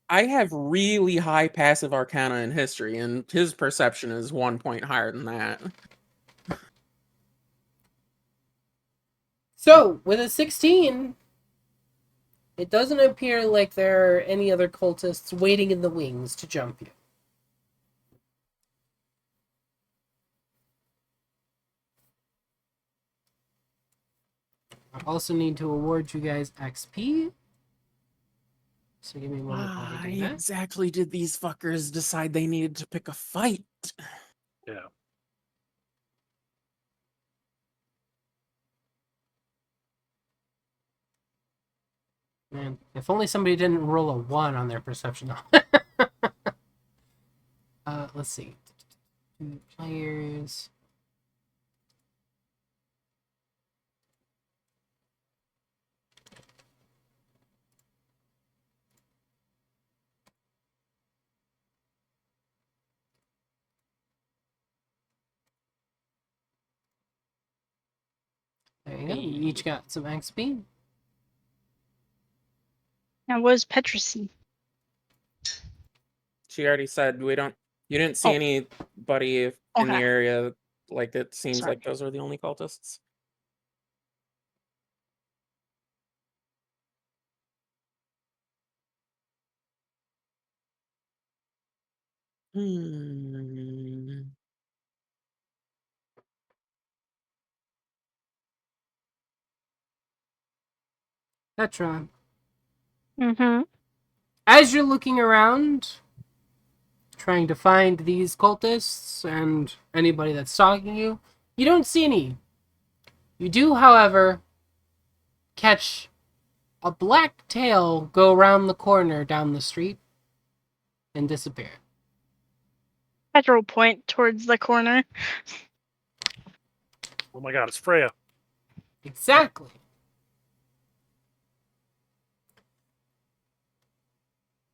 I have really high passive arcana in history, and his perception is 1 point higher than that. So, with a 16, it doesn't appear like there are any other cultists waiting in the wings to jump you. I also need to award you guys XP. So give me one moment while I do Why that. exactly did these fuckers decide they needed to pick a fight? Yeah. Man, if only somebody didn't roll a 1 on their perception. Let's see. 2 players. There you go. You each got some XP. Now what does Petra see? She already said you didn't see Oh. anybody in the Okay. area. Like it seems Sorry. like those are the only cultists. Hmm. Petra. Mm-hmm. As you're looking around, trying to find these cultists and anybody that's stalking you, you don't see any. You do, however, catch a black tail go around the corner down the street and disappear. Petra will point towards the corner. Oh my god, it's Freya. Exactly.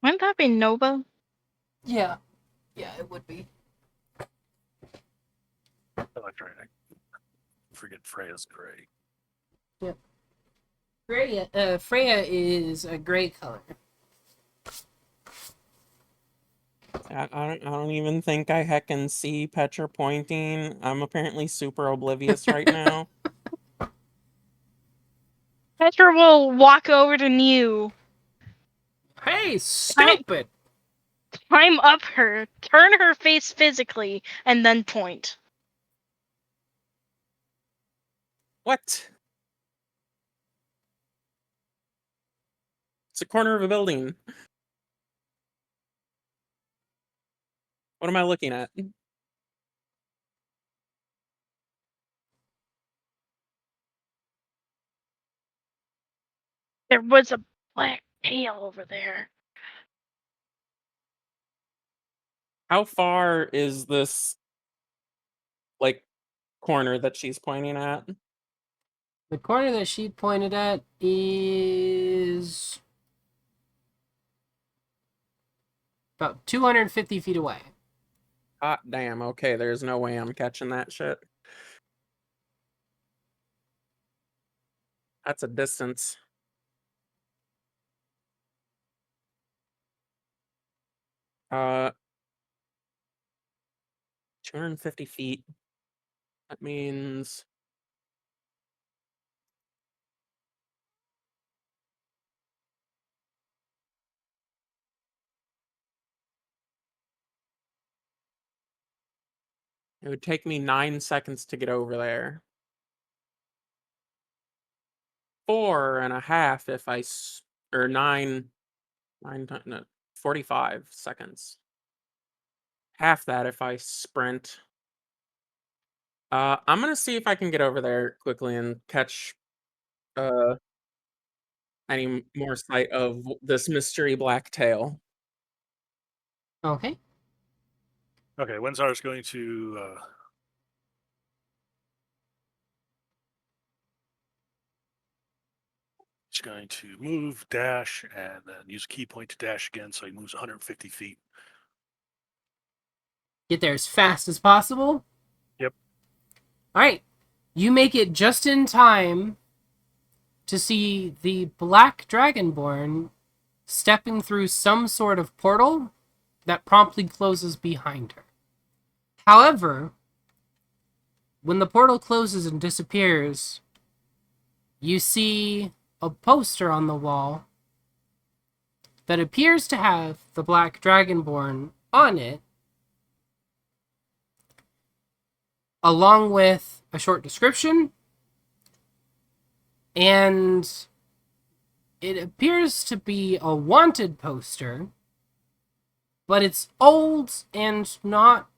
Wouldn't that be Nova? Yeah. Yeah, it would be. I like trying to forget Freya's gray. Freya is a gray color. I don't even think I heckin' see Petra pointing. I'm apparently super oblivious right now. Petra will walk over to Mew, Hey, stupid! climb up her, turn her face physically, and then point. What? It's a corner of a building. What am I looking at? There was a black tail over there. How far is this, like, corner that she's pointing at? The corner that she pointed at is about 250 feet away. Hot damn, okay, there's no way I'm catching that shit. That's a distance. Uh, 250 feet. That means... It would take me 9 seconds to get over there. 4.5 if or 9 times, no, 45 seconds. Half that if I sprint. I'm gonna see if I can get over there quickly and catch uh any more sight of this mystery black tail. Okay. Okay, Wenzar's going to he's going to move, dash, and then use a key point to dash again, so he moves 150 feet. Get there as fast as possible. Yep. All right. You make it just in time to see the Black Dragonborn stepping through some sort of portal that promptly closes behind her. However, when the portal closes and disappears, you see a poster on the wall that appears to have the Black Dragonborn on it, along with a short description, and it appears to be a wanted poster, but it's old and not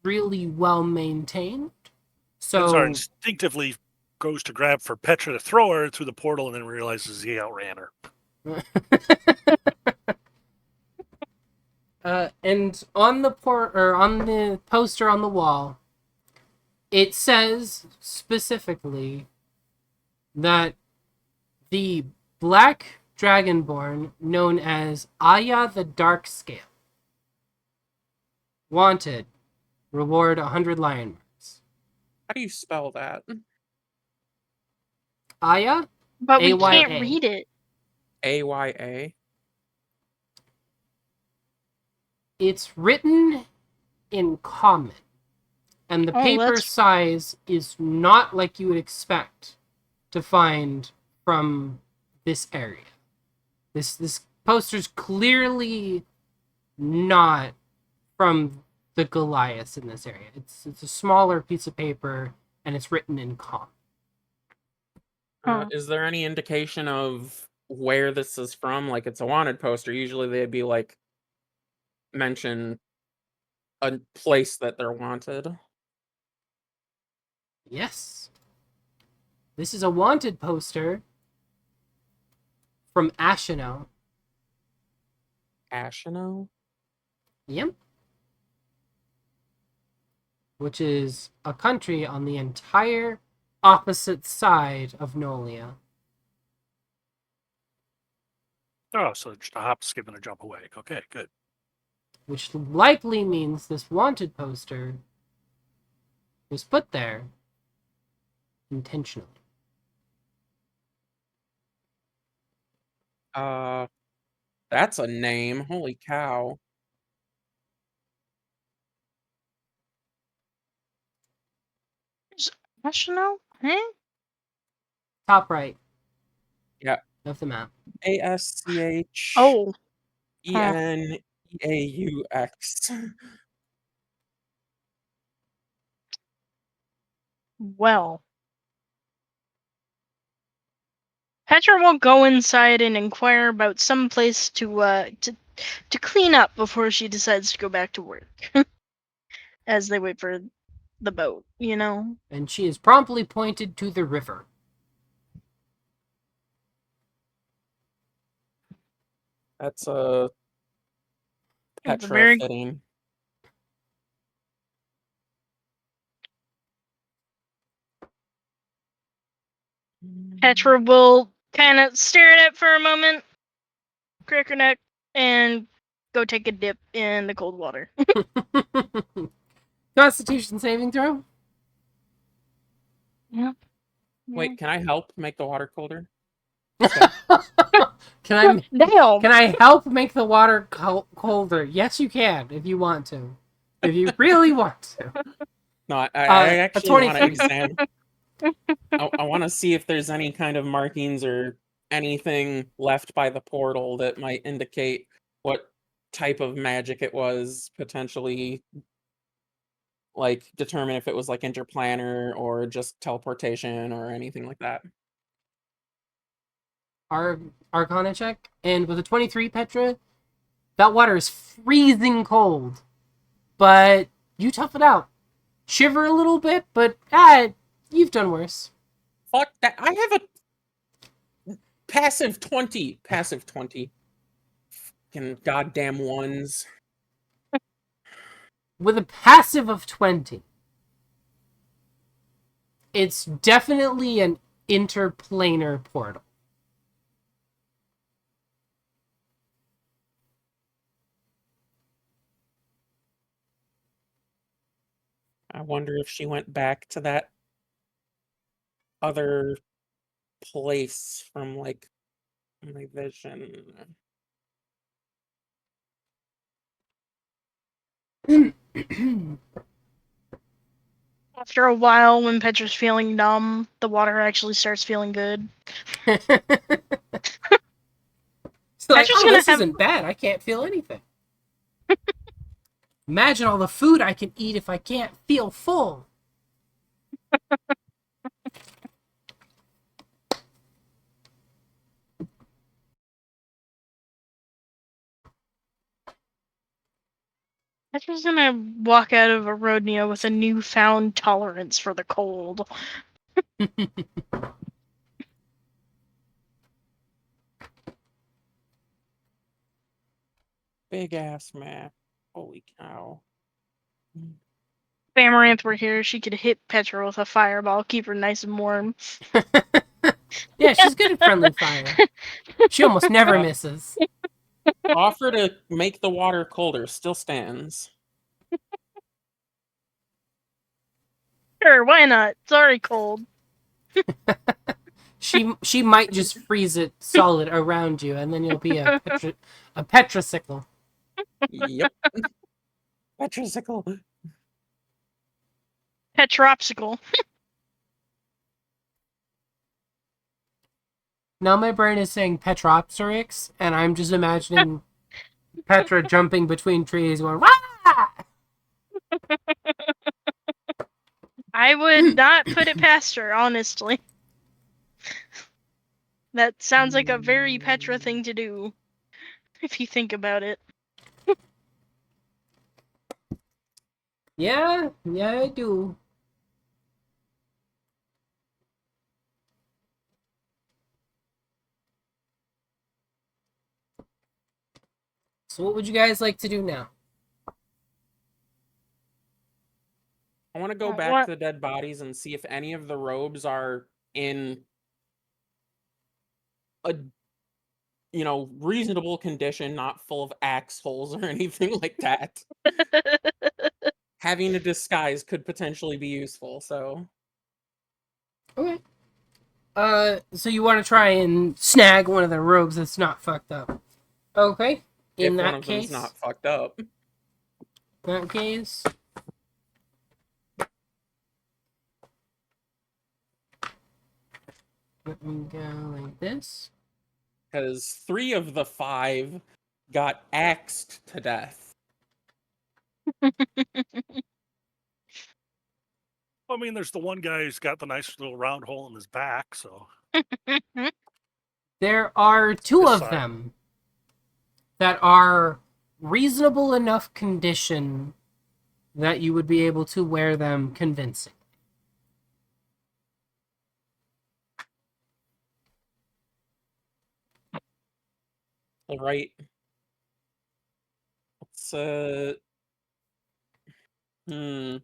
really well maintained. Wenzar So instinctively goes to grab for Petra to throw her through the portal, and then realizes he outran her. and on the poster on the wall, it says specifically that the Black Dragonborn, known as Aya the Darkscale, wanted, reward 100 lion marks. How do you spell that? Aya, But we AYA. can't read it. AYA? It's written in common, and the Oh, paper that's- size is not like you would expect to find from this area. This poster's clearly not from the Goliaths in this area. It's a smaller piece of paper, and it's written in common. Huh. Is there any indication of where this is from? Like, it's a wanted poster. Usually they'd be like, mention a place that they're wanted. Yes. This is a wanted poster from Ashino. Ashino? Yep. which is a country on the entire opposite side of Nolia. Oh, so just a hop, skip, and a jump away. Okay, good. Which likely means this wanted poster was put there intentionally. That's a name. Holy cow. National? Huh? Top right Yeah. of the map. ASCHENEAUX. Oh. Huh. Well. Petra will go inside and inquire about some place to clean up before she decides to go back to work. As they wait for the boat, you know? And she is promptly pointed to the river. That's a It's Petra very fitting. Petra will kind of stare at it for a moment, crack her neck, and go take a dip in the cold water. Constitution saving throw? Yep. Wait, can I help make the water colder? Can Damn. I help make the water colder? Yes, you can, if you want to. If you really want to. No, I A actually want to 23. examine. I want to see if there's any kind of markings or anything left by the portal that might indicate what type of magic it was, potentially like determine if it was like interplanar or just teleportation or anything like that. Arcana check, and with a 23, Petra, that water is freezing cold, but you tough it out. Shiver a little bit, but you've done worse. Fuck that! I have a passive 20. Passive 20. Fucking goddamn ones. With a passive of 20, it's definitely an interplanar portal. I wonder if she went back to that other place from like my vision. After a while, when Petra's feeling numb, the water actually starts feeling good. It's like, Petra's oh, gonna this have isn't bad. I can't feel anything. Imagine all the food I can eat if I can't feel full. Petra's gonna walk out of Arodnia with a newfound tolerance for the cold. Big ass map. Holy cow. If Amaranth were here, she could hit Petra with a fireball, keep her nice and warm. Yeah, she's good at friendly fire. She almost never misses. Offer to make the water colder still stands. Sure, why not? It's already cold. She might just freeze it solid around you, and then you'll be a petrosicle. Yep. Petrosicle. Petropsicle. Now my brain is saying Petropterix, and I'm just imagining Petra jumping between trees going, "Wah!" I would not put it past her, honestly. That sounds like a very Petra thing to do, if you think about it. Yeah, I do. So what would you guys like to do now? I to go back What? to the dead bodies and see if any of the robes are in a reasonable condition, not full of axe holes or anything like that. Having a disguise could potentially be useful, so Okay. So you want to try and snag one of the robes that's not fucked up. Okay. if In one that of them's case, not fucked up. let me go like this. Because 3 of the 5 got axed to death. I mean, there's the one guy who's got the nice little round hole in his back, so There are 2 This of side. them that are reasonable enough condition that you would be able to wear them convincing. All right. Let's hmm.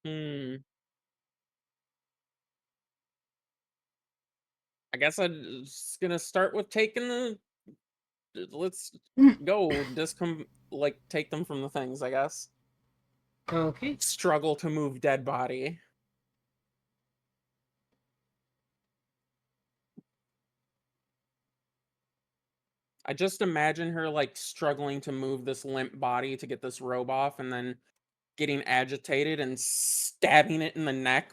Hmm. I guess I'm just gonna start with taking the. Let's go. Take them from the things. I guess. Okay. Struggle to move dead body. I just imagine her like struggling to move this limp body to get this robe off, and then getting agitated and stabbing it in the neck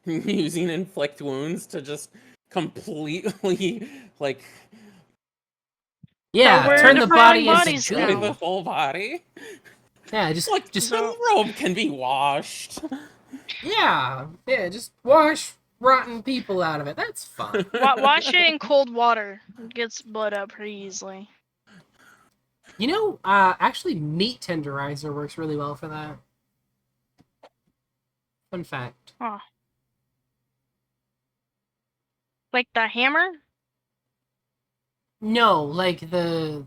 using inflict wounds to just completely like Yeah, where turn the the prone body into bodies destroy goo. the whole body. Yeah, Like just the So robe can be washed. yeah, just wash rotten people out of it. That's fine. wash it in cold water. It gets blood out pretty easily. You know, actually, meat tenderizer works really well for that. Fun fact. Huh. Like the hammer? No, like the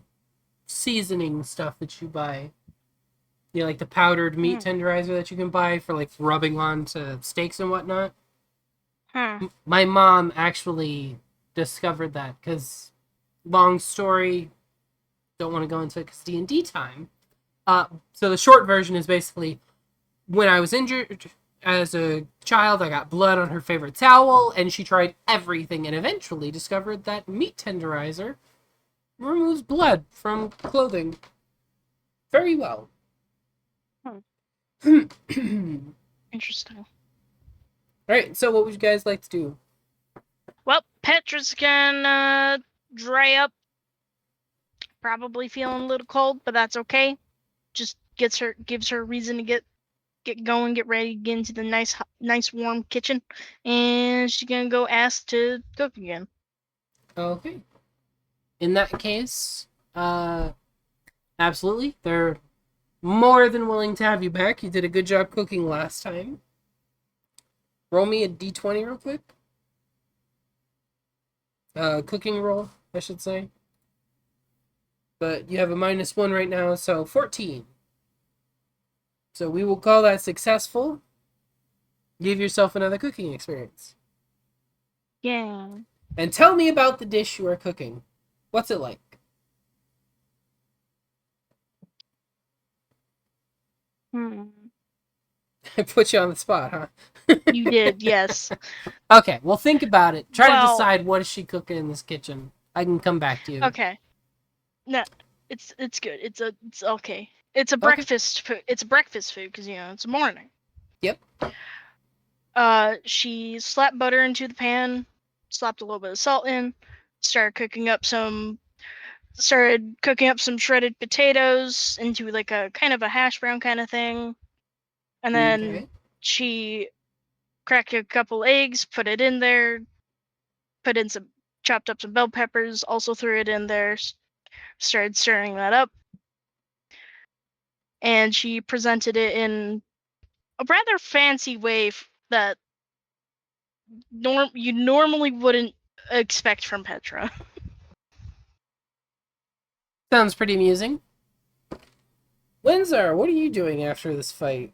seasoning stuff that you buy. Yeah, like the powdered meat Hmm. tenderizer that you can buy for like rubbing onto steaks and whatnot. Huh. My mom actually discovered that because, long story, don't want to go into it because D&D time. So the short version is basically when I was injured as a child, I got blood on her favorite towel, and she tried everything and eventually discovered that meat tenderizer removes blood from clothing very well. Hmm. All Interesting. right, so what would you guys like to do? Well, Petra's gonna dry up. Probably feeling a little cold, but that's okay. Just gives her a reason to get going, get ready, get into the nice warm kitchen, and she's gonna go ask to cook again. Okay. In that case, absolutely. They're more than willing to have you back. You did a good job cooking last time. Roll me a d20 real quick. Cooking roll, I should say. But you have a -1 right now, so 14. So we will call that successful. Give yourself another cooking experience. Yeah. And tell me about the dish you are cooking. What's it like? I put you on the spot, huh? You did, yes. Okay, well, think about it. Try to Well- decide what is she cooking in this kitchen. I can come back to you. Okay. No, it's good. It's okay. It's a Okay. breakfast food. It's breakfast food because it's morning. Yep. She slapped butter into the pan, slapped a little bit of salt in, started cooking up some shredded potatoes into like a kind of a hash brown kind of thing, and then Okay. she cracked a couple eggs, put it in there, chopped up some bell peppers, also threw it in there, started stirring that up, and she presented it in a rather fancy way that you normally wouldn't expect from Petra. Sounds pretty amusing. Windsor, what are you doing after this fight?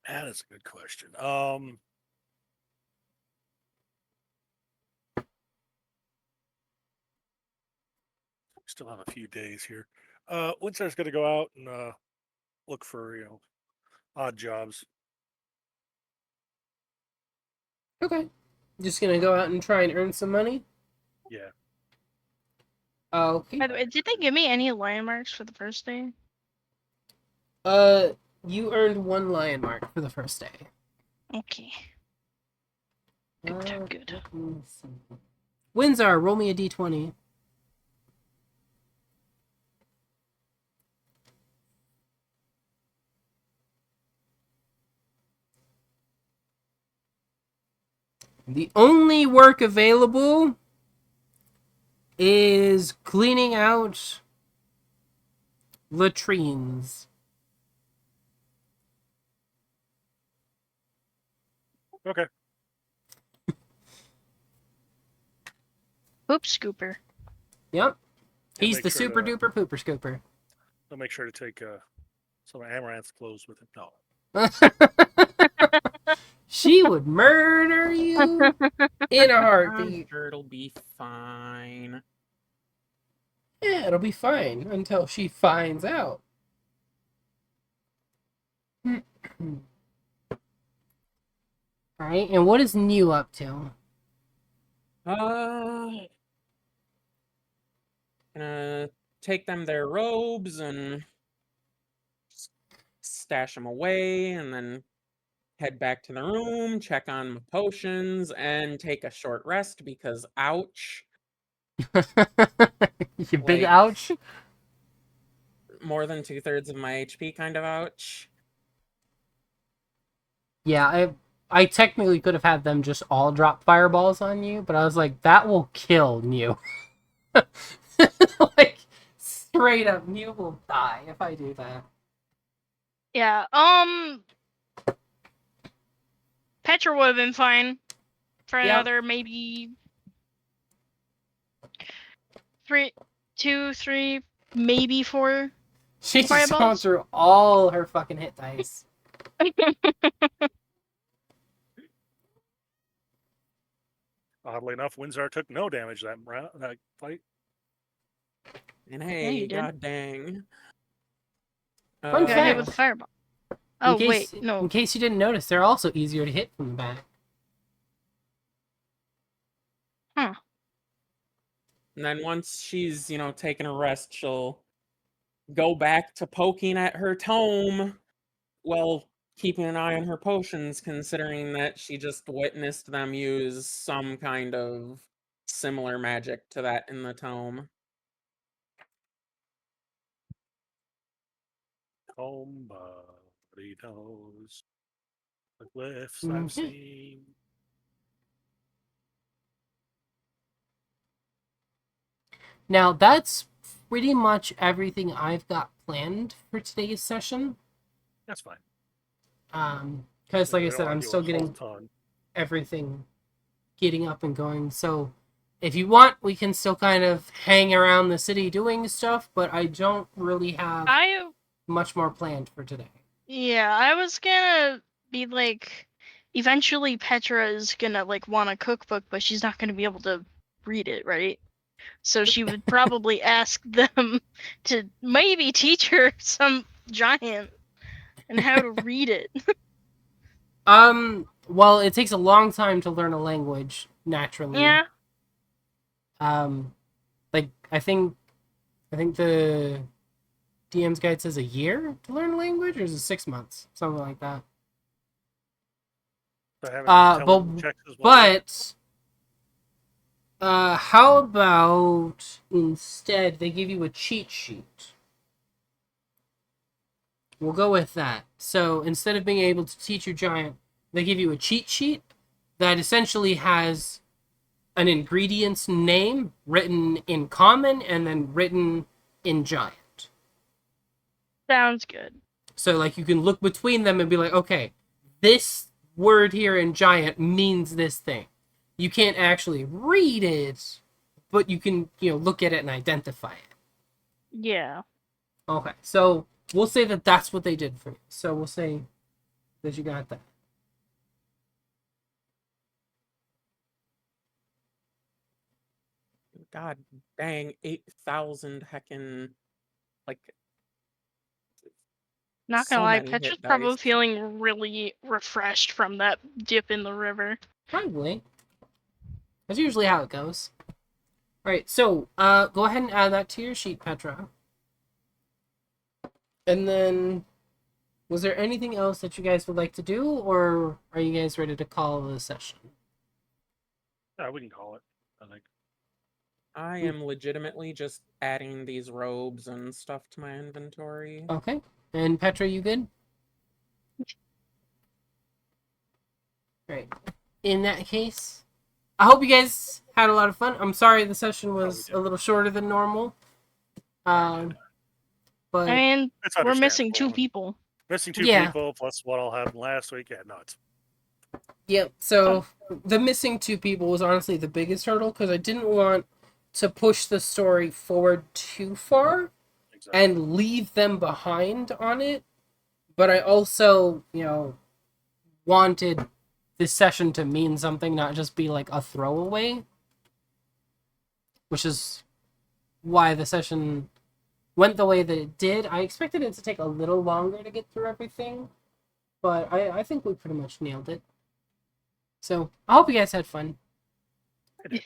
That is a good question. Still have a few days here. Windsor's going to go out and look for odd jobs. Okay. Just gonna go out and try and earn some money? Yeah. Okay. By the way, did they give me any landmarks for the first day? You earned 1 lion mark for the first day. Okay. Good, good. Let me see. Windsor, roll me a d20. The only work available is cleaning out latrines. Okay. Poop scooper. Yep. And He's make the sure super to- duper pooper scooper. I'll make sure to take some of Amaranth's clothes with him. No. She would murder you in a I'm heartbeat. sure it'll be fine. Yeah, it'll be fine until she finds out. Alright, and what is New up to? Gonna take them their robes and stash them away, and then head back to the room, check on my potions, and take a short rest because ouch. You big Like- ouch. More than 2/3 of my HP kind of ouch. Yeah, I technically could have had them just all drop fireballs on you, but I was like, that will kill Mew. Like, straight up, Mew will die if I do that. Yeah, Petra would have been fine for Yep. another maybe 2, 3, maybe 4. She's just going Fireballs? through all her fucking hit dice. Oddly enough, Windsor took no damage that fight. And you hey, did. god dang. Fun You got hit fact. with the fireball. Oh, wait, no. In case you didn't notice, they're also easier to hit from the back. And then once she's, taken a rest, she'll go back to poking at her tome. Well, keeping an eye on her potions, considering that she just witnessed them use some kind of similar magic to that in the tome. Somebody knows the glyphs Mhm. I've seen. Now, that's pretty much everything I've got planned for today's session. That's fine. Because, like I We don't said, wanna I'm do a still whole getting ton. everything getting up and going. So, if you want, we can still kind of hang around the city doing stuff, but I don't really have much more planned for today. Yeah, I was gonna be like, eventually Petra is gonna want a cookbook, but she's not gonna be able to read it, right? So she would probably ask them to maybe teach her some giant and how to read it. Well, it takes a long time to learn a language naturally. Yeah. Like I think the DM's guide says a year to learn a language, or is it 6 months, something like that. So having intelligence checks as well. But how about instead they give you a cheat sheet? We'll go with that. So instead of being able to teach your giant, they give you a cheat sheet that essentially has an ingredient's name written in common and then written in giant. Sounds good. So like you can look between them and be like, okay, this word here in giant means this thing. You can't actually read it, but you can, look at it and identify it. Yeah. Okay, so we'll say that that's what they did for you. So we'll say that you got that. God dang, 8,000 heckin', like, Not gonna so lie, many Petra's hit probably dice. feeling really refreshed from that dip in the river. Probably. That's usually how it goes. All right, so go ahead and add that to your sheet, Petra. And then, was there anything else that you guys would like to do, or are you guys ready to call the session? Yeah, we can call it, I think. I am legitimately just adding these robes and stuff to my inventory. Okay. And Petra, you good? Right. In that case, I hope you guys had a lot of fun. I'm sorry the session was did. a little shorter than normal. Yeah, But I mean, it's we're missing two understandable. people. Missing two Yeah. people plus what all happened last week. Yeah, no, it's Yep. So the missing two people was honestly the biggest hurdle because I didn't want to push the story forward too far exactly. and leave them behind on it. But I also, wanted this session to mean something, not just be like a throwaway. Which is why the session went the way that it did. I expected it to take a little longer to get through everything, but I think we pretty much nailed it. So I hope you guys had fun. I did.